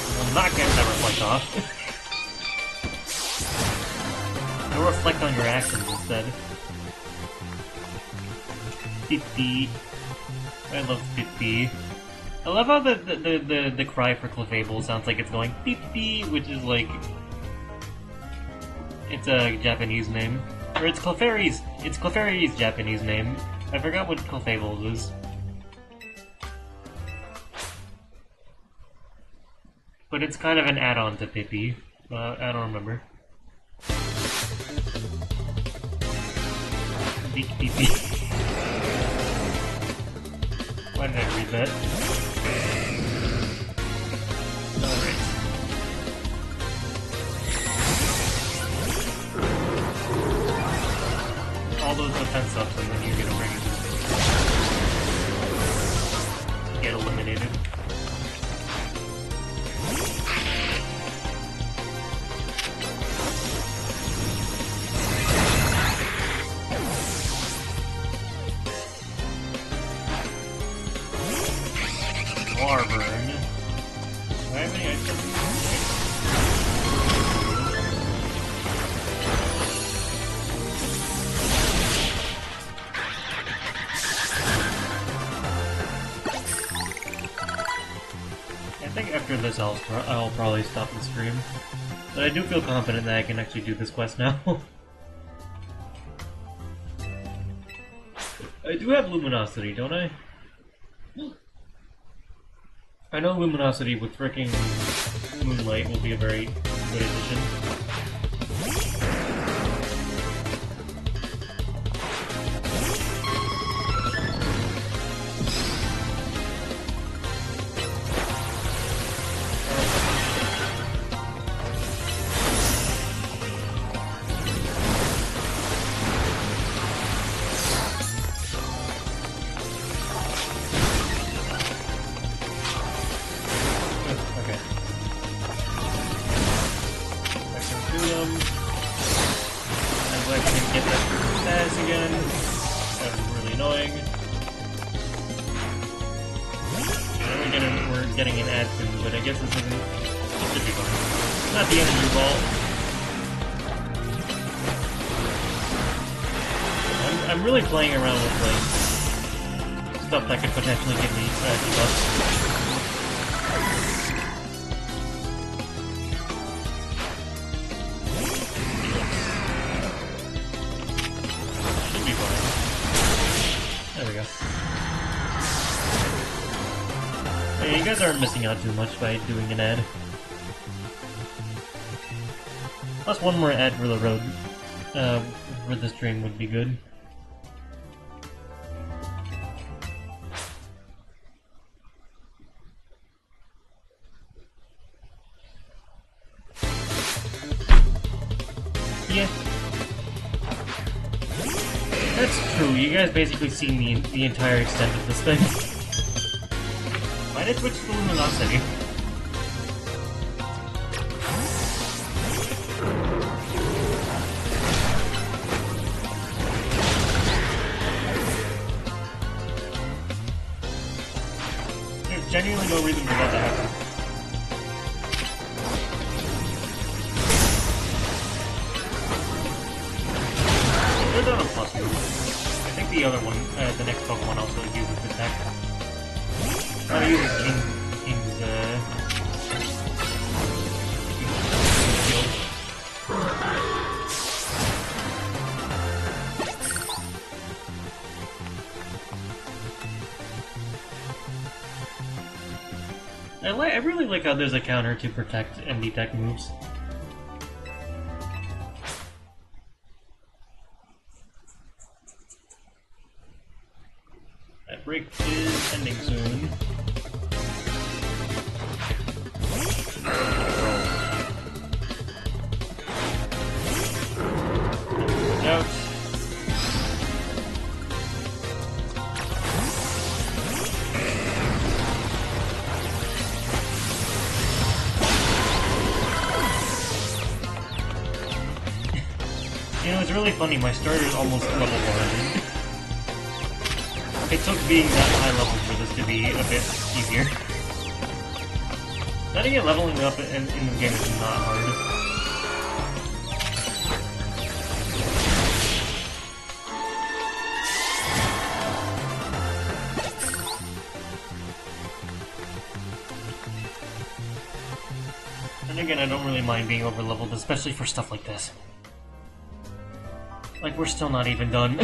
I will not get that reflect off. You'll reflect on your actions instead. Pippi. I love Pippi. I love how the cry for Clefable sounds like it's going beep beep, which is like it's a Japanese name. Or it's Clefairy's Japanese name. I forgot what Clefable is. But it's kind of an add-on to Pippi. I don't remember. Beep beep beep. Why did I read that? Alright. All those defense ups and then you're gonna bring it. Get eliminated. Warburn. Do I have any items? I think after this I'll probably stop the stream. But I do feel confident that I can actually do this quest now. I do have Luminosity, don't I? I know Luminosity with fricking Moonlight will be a very good addition. Getting an ad soon, but I guess this isn't. It should be fine. It's not the end of your vault. I'm really playing around with like stuff that could potentially give me debuffs. Should be fine. There we go. Hey, you guys aren't missing out too much by doing an ad. Plus one more ad for the road, for the stream would be good. Yeah. That's true, you guys basically seen the entire extent of this thing. Why did I switch to Luminosity? There's genuinely no reason for that to happen. They're done on plus move. I think the other one, the next Pokemon also uses attack. How do you use King's I really like how there's a counter to protect and detect moves. That break is ending soon. Out. You know, it's really funny, my starter's almost level 100. It took being that high level for this to be a bit easier. Setting it leveling up in the game is not hard. again, I don't really mind being over-leveled, especially for stuff like this. Like, we're still not even done.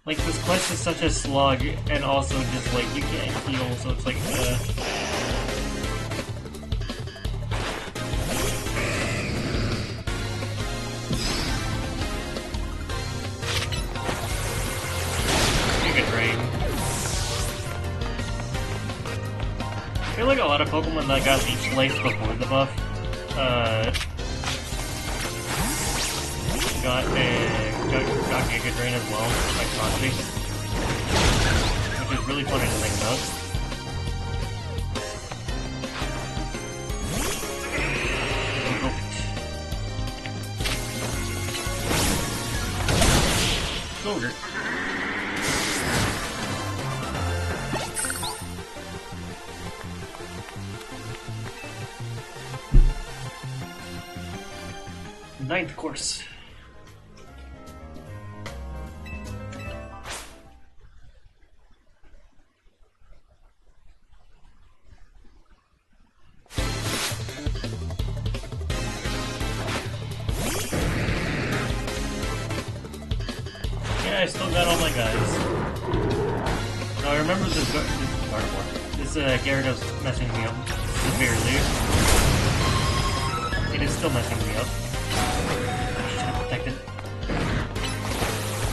Like, this quest is such a slug, and also just, like, you can't heal, so it's like, I feel like a lot of Pokemon that got Leech Life before the buff, got Giga Drain as well, like Conti, which is really funny to think about. Soldier. Ninth course. Yeah, I still got all my guys. Now I remember this Gyarados messing me up severely. It is still messing me up. Protected.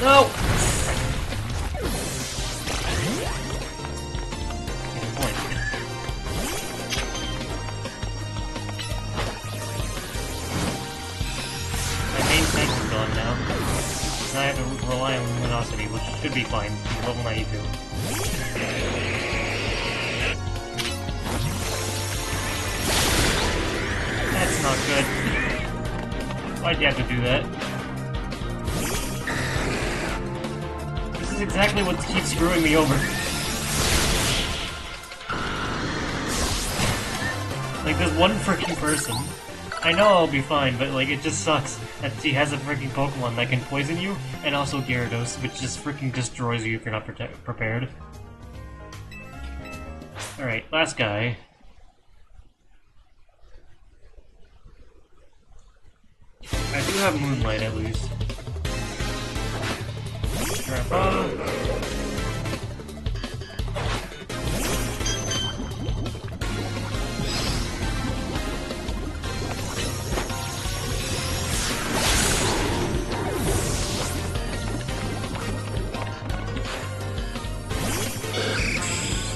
No! Getting point. My main tank is gone now. Now I have to rely on Luminosity, which should be fine. Level 92. That's not good. Why'd you have to do that? This is exactly what keeps screwing me over. Like, there's one freaking person. I know I'll be fine, but like, it just sucks that he has a freaking Pokemon that can poison you, and also Gyarados, which just freaking destroys you if you're not prepared. Alright, last guy. I do have Moonlight, at least. Grandpa.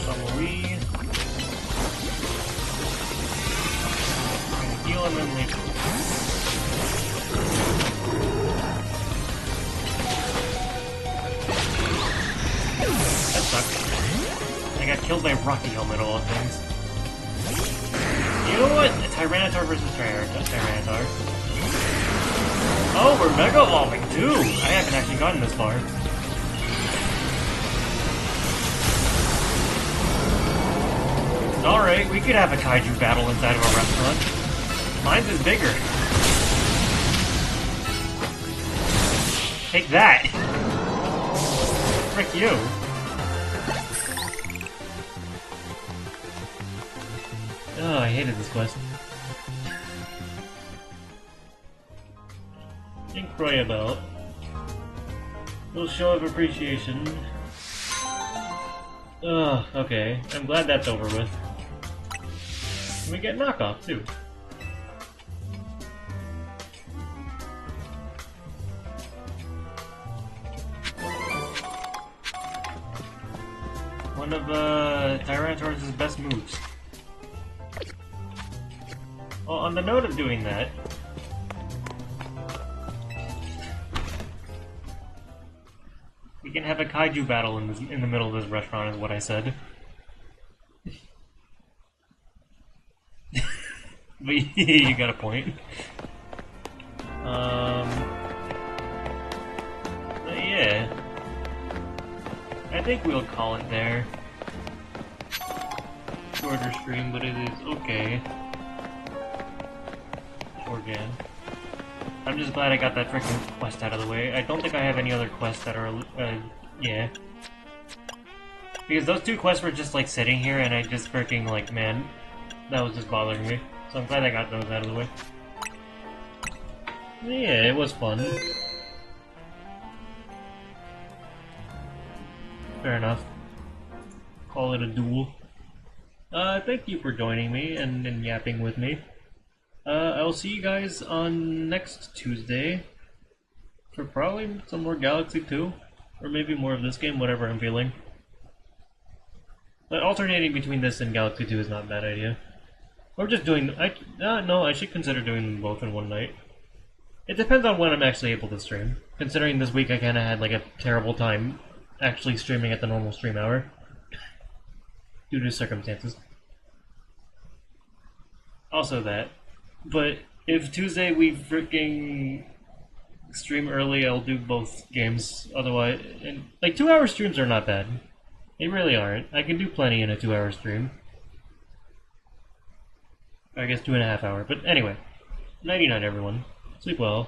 Tumbleweed. Heal and then leave. That sucks. I got killed by Rocky Helmet, all things. You know what? A Tyranitar versus Tyranitar. Oh, we're Mega Evolving too! I haven't actually gotten this far. Alright, we could have a kaiju battle inside of a restaurant. Mine's is bigger. Take that! Frick you. Oh, I hated this quest. Incroyable. Little show of appreciation. Oh, okay. I'm glad that's over with. And we get knockoff, too. One of Tyranitar's best moves. Well, on the note of doing that, we can have a kaiju battle in the middle of this restaurant, is what I said. But you got a point. But yeah. I think we'll call it there. Shorter stream, but it is okay. Again. I'm just glad I got that freaking quest out of the way. I don't think I have any other quests that are, yeah. Because those two quests were just like sitting here, and I just freaking like, man, that was just bothering me. So I'm glad I got those out of the way. Yeah, it was fun. Fair enough. Call it a duel. Thank you for joining me and yapping with me. I'll see you guys on next Tuesday for probably some more Galaxy 2, or maybe more of this game, whatever I'm feeling. But alternating between this and Galaxy 2 is not a bad idea. Or just doing... no, I should consider doing them both in one night. It depends on when I'm actually able to stream. Considering this week I kinda had like a terrible time actually streaming at the normal stream hour. Due to circumstances. Also that. But if Tuesday we freaking stream early, I'll do both games. Otherwise... And, like, 2-hour streams are not bad. They really aren't. I can do plenty in a 2-hour stream. I guess 2.5 hour. But anyway. Nighty night, everyone. Sleep well.